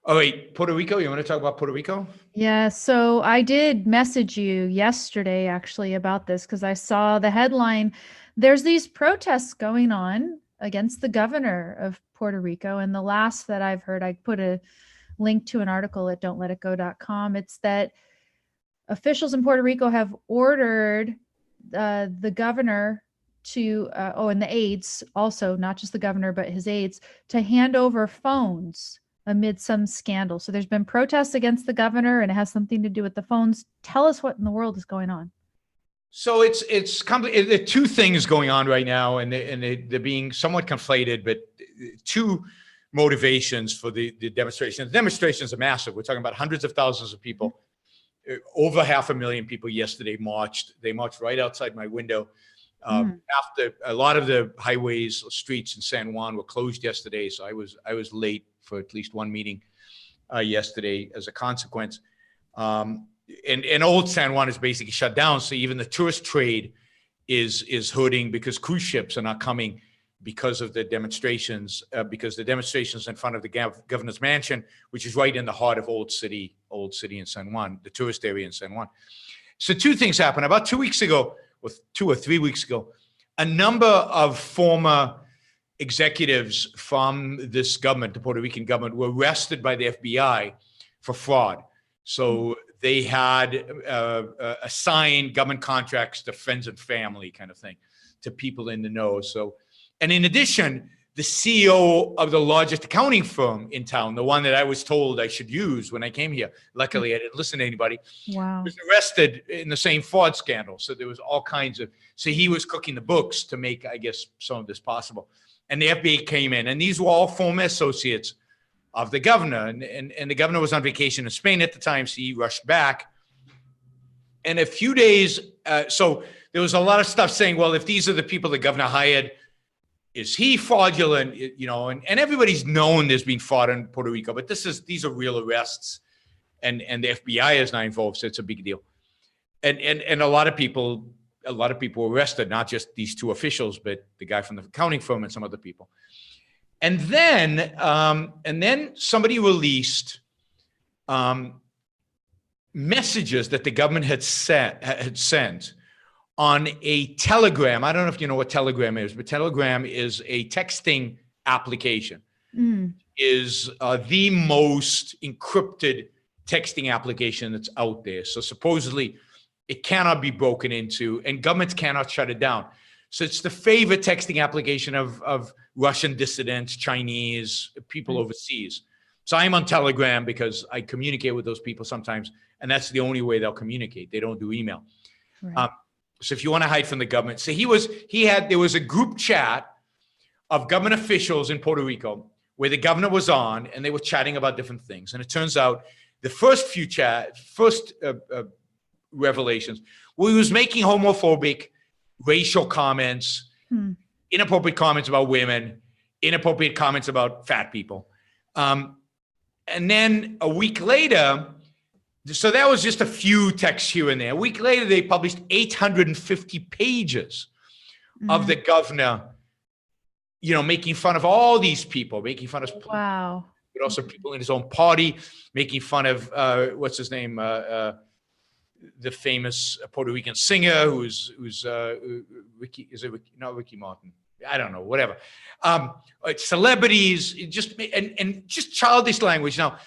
Oh, wait, Puerto Rico, you want to talk about Puerto Rico? Yeah, so I did message you yesterday actually about this because I saw the headline. There's these protests going on against the governor of Puerto Rico. And the last that I've heard, I put a link to an article at don'tletitgo.com. It's that officials in Puerto Rico have ordered the governor to, and the aides also, not just the governor, but his aides, to hand over phones amid some scandal. So there's been protests against the governor and it has something to do with the phones. Tell us what in the world is going on. So it's complicated. There are two things going on right now, and they're being somewhat conflated, but two motivations for the demonstrations. The demonstrations are massive. We're talking about hundreds of thousands of people. Over 500,000 people yesterday marched. They marched right outside my window. After a lot of the highways, streets in San Juan were closed yesterday, so I was late for at least one meeting yesterday as a consequence. And old San Juan is basically shut down, so even the tourist trade is hurting because cruise ships are not coming because of the demonstrations. Because the demonstrations in front of the governor's mansion, which is right in the heart of old city in San Juan, the tourist area in San Juan. So two things happened about 2 weeks ago. Or 2 or 3 weeks ago, a number of former executives from this government, the Puerto Rican government, were arrested by the FBI for fraud. So they had assigned government contracts to friends and family kind of thing, to people in the know. So, and in addition, the CEO of the largest accounting firm in town, the one that I was told I should use when I came here, luckily I didn't listen to anybody, was arrested in the same fraud scandal. So there was all kinds of, so he was cooking the books to make, I guess, some of this possible. And the FBI came in, and these were all former associates of the governor. And the governor was on vacation in Spain at the time, so he rushed back. And a few days, so there was a lot of stuff saying, well, if these are the people the governor hired, is he fraudulent? And everybody's known there's been fraud in Puerto Rico, but these are real arrests, and the FBI is not involved, so it's a big deal. And a lot of people were arrested, not just these two officials, but the guy from the accounting firm and some other people. And then somebody released messages that the government had sent on a Telegram. I don't know if you know what Telegram is, but Telegram is a texting application. Is the most encrypted texting application that's out there. So supposedly it cannot be broken into, and governments cannot shut it down. So it's the favorite texting application of Russian dissidents, Chinese, people overseas. So I'm on Telegram because I communicate with those people sometimes, and that's the only way they'll communicate. They don't do email. Right. So if you want to hide from the government, so there was a group chat of government officials in Puerto Rico where the governor was on, and they were chatting about different things. And it turns out the first revelations, where he was making homophobic, racial comments, inappropriate comments about women, inappropriate comments about fat people. And then a week later, so that was just a few texts here and there. A week later, they published 850 pages of the governor, making fun of all these people, making fun of wow, but also people in his own party, making fun of what's his name, the famous Puerto Rican singer who's Ricky, not Ricky Martin? I don't know, whatever. Celebrities, just childish language. Now,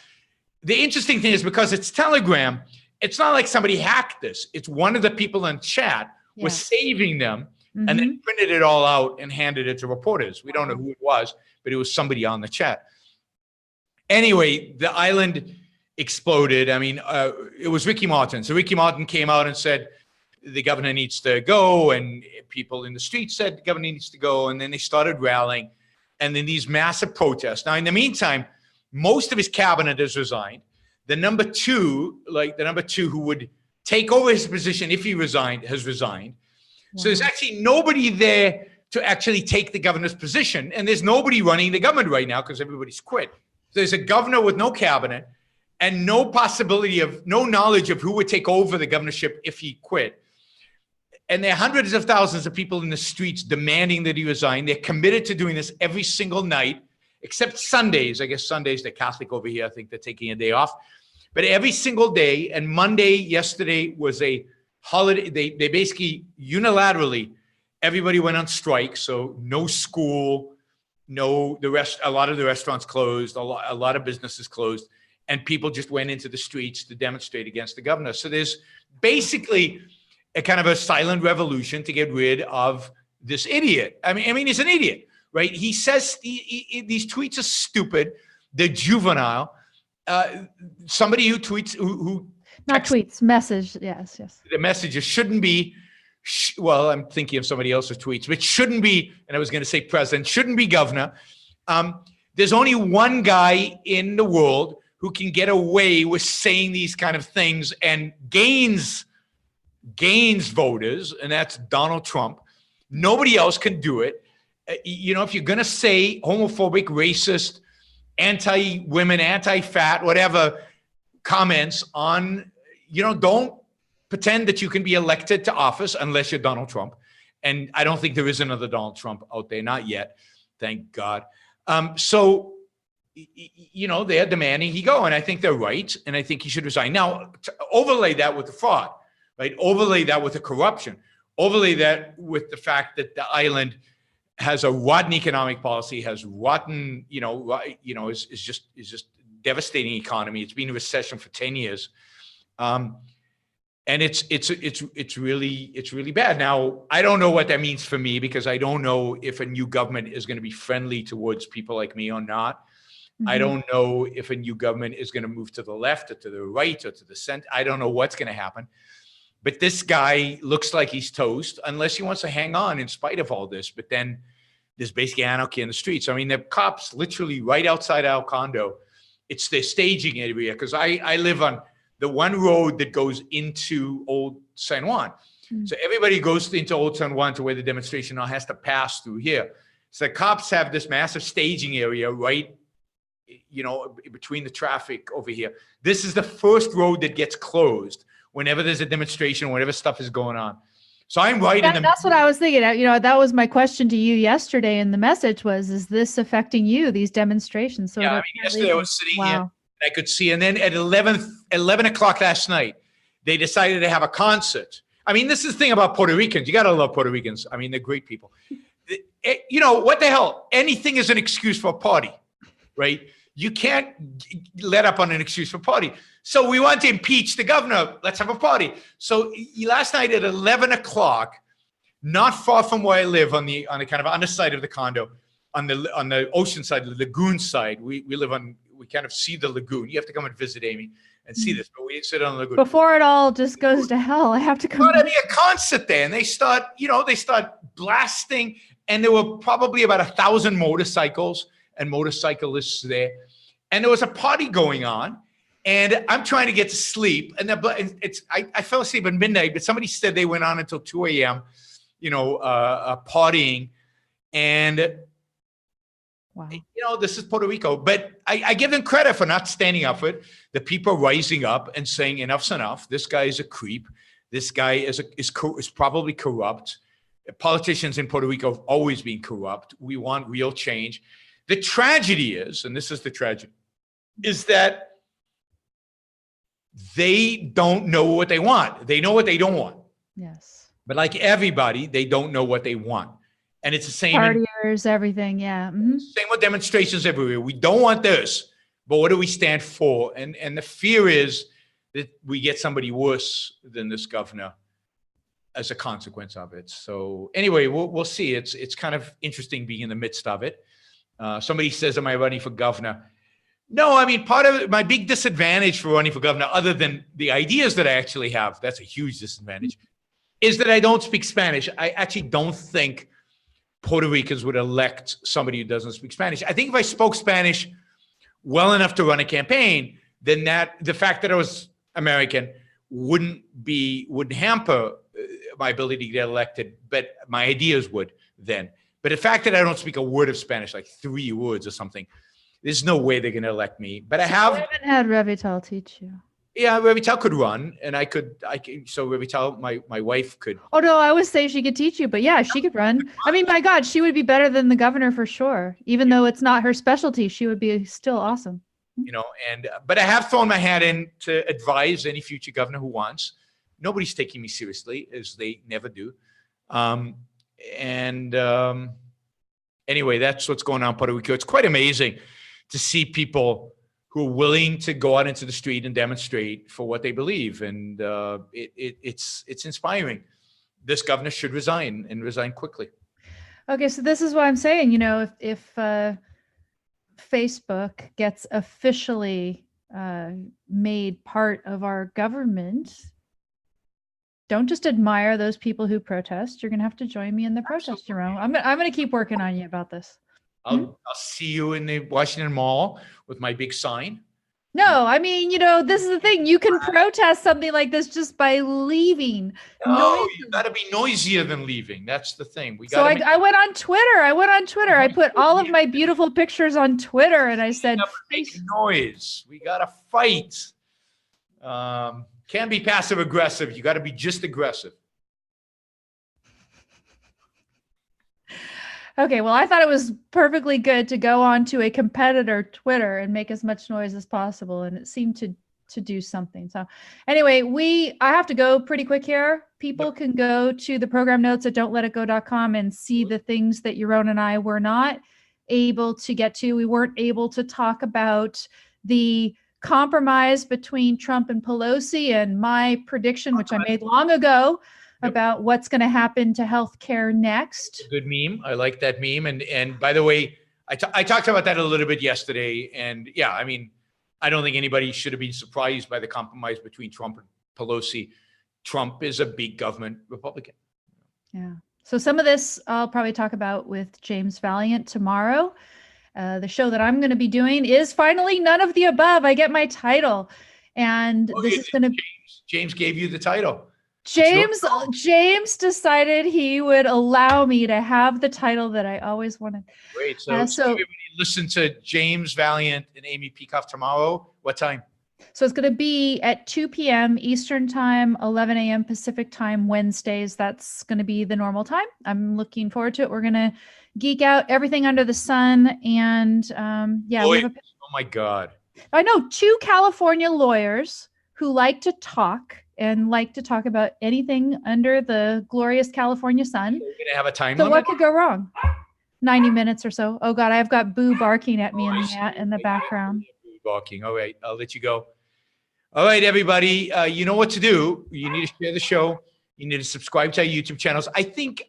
the interesting thing is because it's Telegram, it's not like somebody hacked this. It's one of the people in chat was saving them and then printed it all out and handed it to reporters. We don't know who it was, but it was somebody on the chat. Anyway, the island exploded. I mean, it was Ricky Martin. So Ricky Martin came out and said, the governor needs to go, and people in the streets said the governor needs to go, and then they started rallying, and then these massive protests. Now, in the meantime, most of his cabinet has resigned. The number two who would take over his position if he resigned has resigned. Wow. So there's actually nobody there to actually take the governor's position, and there's nobody running the government right now because everybody's quit. So there's a governor with no cabinet and no knowledge of who would take over the governorship if he quit. And there are hundreds of thousands of people in the streets demanding that he resign. They're committed to doing this every single night, except Sundays. I guess Sundays, they're Catholic over here. I think they're taking a day off. But every single day, and Monday, yesterday, was a holiday. They basically unilaterally, everybody went on strike. So no school, a lot of the restaurants closed, a lot of businesses closed, and people just went into the streets to demonstrate against the governor. So there's basically a kind of a silent revolution to get rid of this idiot. I mean, he's an idiot, right? He says these tweets are stupid. They're juvenile. Somebody who tweets, who not tweets, message. Yes. The messages shouldn't be, well, I'm thinking of somebody else's tweets, but shouldn't be, and I was going to say president, shouldn't be governor. There's only one guy in the world who can get away with saying these kind of things and gains voters, and that's Donald Trump. Nobody else can do it. If you're going to say homophobic, racist, anti-women, anti-fat, whatever comments on, don't pretend that you can be elected to office unless you're Donald Trump. And I don't think there is another Donald Trump out there, not yet, thank God. So they're demanding he go, and I think they're right, and I think he should resign. Now, to overlay that with the fraud, right? Overlay that with the corruption. Overlay that with the fact that the island has a rotten economic policy, has rotten, is just devastating economy. It's been in recession for 10 years, and it's really bad. Now, I don't know what that means for me because I don't know if a new government is going to be friendly towards people like me or not. Mm-hmm. I don't know if a new government is going to move to the left or to the right or to the center. I don't know what's going to happen. But this guy looks like he's toast unless he wants to hang on in spite of all this. But then there's basically anarchy in the streets. I mean, the cops literally right outside our condo. It's the staging area because I live on the one road that goes into Old San Juan. Mm-hmm. So everybody goes into Old San Juan to where the demonstration now has to pass through here. So the cops have this massive staging area right, between the traffic over here. This is the first road that gets closed whenever there's a demonstration, whenever stuff is going on. So I'm right in the. That's what I was thinking. That was my question to you yesterday in the message was, is this affecting you, these demonstrations? So yeah, yesterday I was sitting here and I could see. And then at 11 o'clock last night, they decided to have a concert. I mean, this is the thing about Puerto Ricans. You got to love Puerto Ricans. I mean, they're great people. What the hell? Anything is an excuse for a party, right? You can't let up on an excuse for a party. So we want to impeach the governor. Let's have a party. So last night at 11 o'clock, not far from where I live on the kind of underside of the condo, on the ocean side, the lagoon side, we live on we kind of see the lagoon. You have to come and visit Amy and see this, but we sit on the lagoon. Before it all just goes to hell, I have to come. There's a concert there, and they start blasting, and there were probably about 1,000 motorcycles and motorcyclists there, and there was a party going on, and I'm trying to get to sleep, and I fell asleep at midnight, but somebody said they went on until 2 a.m., partying, and wow. This is Puerto Rico, but I give them credit for not standing up for it. The people rising up and saying enough's enough. This guy is a creep. This guy is probably corrupt. Politicians in Puerto Rico have always been corrupt. We want real change. The tragedy is, and this is the tragedy, is that they don't know what they want. They know what they don't want. Yes. But like everybody, they don't know what they want. And it's the same. Partiers, everything. Yeah. Mm-hmm. Same with demonstrations everywhere. We don't want this, but what do we stand for? And the fear is that we get somebody worse than this governor as a consequence of it. So anyway, we'll see. It's kind of interesting being in the midst of it. Somebody says, am I running for governor? No, I mean, part of it, my big disadvantage for running for governor, other than the ideas that I actually have, that's a huge disadvantage, is that I don't speak Spanish. I actually don't think Puerto Ricans would elect somebody who doesn't speak Spanish. I think if I spoke Spanish well enough to run a campaign, then the fact that I was American wouldn't hamper my ability to get elected, but my ideas would then. But the fact that I don't speak a word of Spanish, like 3 words or something, there's no way they're going to elect me. But I haven't had Revital teach you. Yeah, Revital could run, and I could. So Revital, my wife could. Oh no, I was saying she could teach you, but yeah, she could run. I mean, my God, she would be better than the governor for sure. Even though it's not her specialty, she would be still awesome. But I have thrown my hat in to advise any future governor who wants. Nobody's taking me seriously, as they never do. Anyway, that's what's going on in Puerto Rico. It's quite amazing to see people who are willing to go out into the street and demonstrate for what they believe. And it's inspiring. This governor should resign, and resign quickly. Okay, so this is what I'm saying. If Facebook gets officially made part of our government, don't just admire those people who protest. You're going to have to join me in the protest, Yaron. I'm going to keep working on you about this. I'll see you in the Washington Mall with my big sign. No, I mean, this is the thing. You can protest something like this just by leaving. No, you got to be noisier than leaving. That's the thing. I went on Twitter. I put all of my beautiful pictures on Twitter, and I said, make noise. We got to fight. Can't be passive aggressive. You got to be just aggressive. Okay, well, I thought it was perfectly good to go on to a competitor Twitter and make as much noise as possible, and it seemed to do something. So anyway, I have to go pretty quick here. People can go to the program notes at don'tletitgo.com and see the things that Yaron and I were not able to get to. We weren't able to talk about the compromise between Trump and Pelosi and my prediction, which I made long ago, about what's going to happen to healthcare next. Good meme. I like that meme. And by the way, I talked about that a little bit yesterday. And yeah, I mean, I don't think anybody should have been surprised by the compromise between Trump and Pelosi. Trump is a big government Republican. Yeah. So some of this I'll probably talk about with James Valiant tomorrow. The show that I'm going to be doing is finally None of the Above. I get my title. And this is going to... James gave you the title. James decided he would allow me to have the title that I always wanted. Great. So everybody listen to James Valiant and Amy Peacock tomorrow. What time? So it's going to be at 2 p.m. Eastern time, 11 a.m. Pacific time, Wednesdays. That's going to be the normal time. I'm looking forward to it. We're going to geek out everything under the sun. And oh my God. I know 2 California lawyers who like to talk about anything under the glorious California sun. You're going to have a time limit? So what could go wrong? 90 minutes or so. Oh God, I've got Boo barking at me in the background. Boo barking. All right, I'll let you go. All right, everybody, you know what to do. You need to share the show. You need to subscribe to our YouTube channels. I think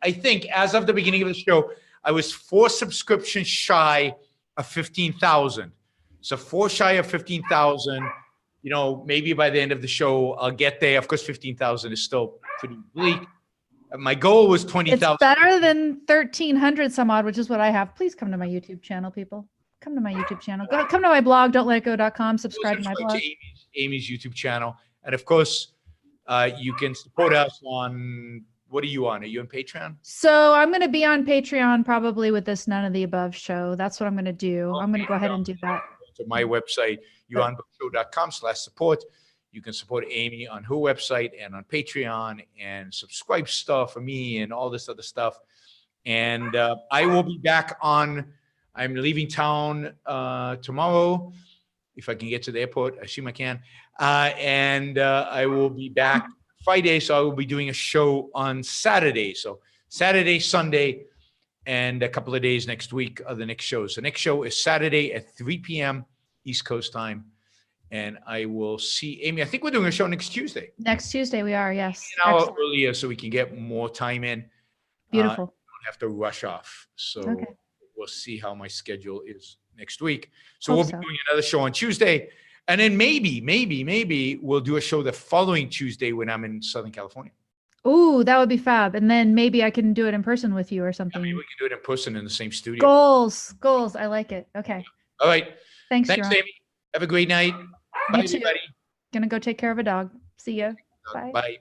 as of the beginning of the show, I was 4 subscriptions shy of 15,000. So 4 shy of 15,000. You know, maybe by the end of the show, I'll get there. Of course, 15,000 is still pretty bleak. My goal was 20,000. It's better than 1,300 some odd, which is what I have. Please come to my YouTube channel, people. Come to my YouTube channel. Come to my blog, don'tletitgo.com. Subscribe to my blog. Amy's YouTube channel. And of course, you can support us on, what are you on? Are you on Patreon? So I'm going to be on Patreon probably with this None of the Above show. That's what I'm going to do. I'm going to go ahead and do that. To my website, yaronbookshow.com/support. You can support Amy on her website and on Patreon and subscribe stuff for me and all this other stuff. And I will be back on. I'm leaving town tomorrow. If I can get to the airport, I assume I can. And I will be back Friday. So I will be doing a show on Saturday. So Saturday, Sunday, and a couple of days next week are the next shows. The next show is Saturday at 3 p.m. East Coast time. And I will see Amy. I think we're doing a show next Tuesday. Next Tuesday we are, yes. An hour earlier so we can get more time in. Beautiful. Don't have to rush off. So Okay. we'll see how my schedule is next week. So Hope we'll be so. doing another show on Tuesday. And then maybe we'll do a show the following Tuesday when I'm in Southern California. Ooh, that would be fab. And then maybe I can do it in person with you or I something. mean, we can do it in person in the same studio. Goals. I like it. Okay. All right. Thanks, Thanks, Yaron. Amy. Have a great night. You Bye, too. everybody. Gonna go take care of a dog. See ya. Bye. Bye.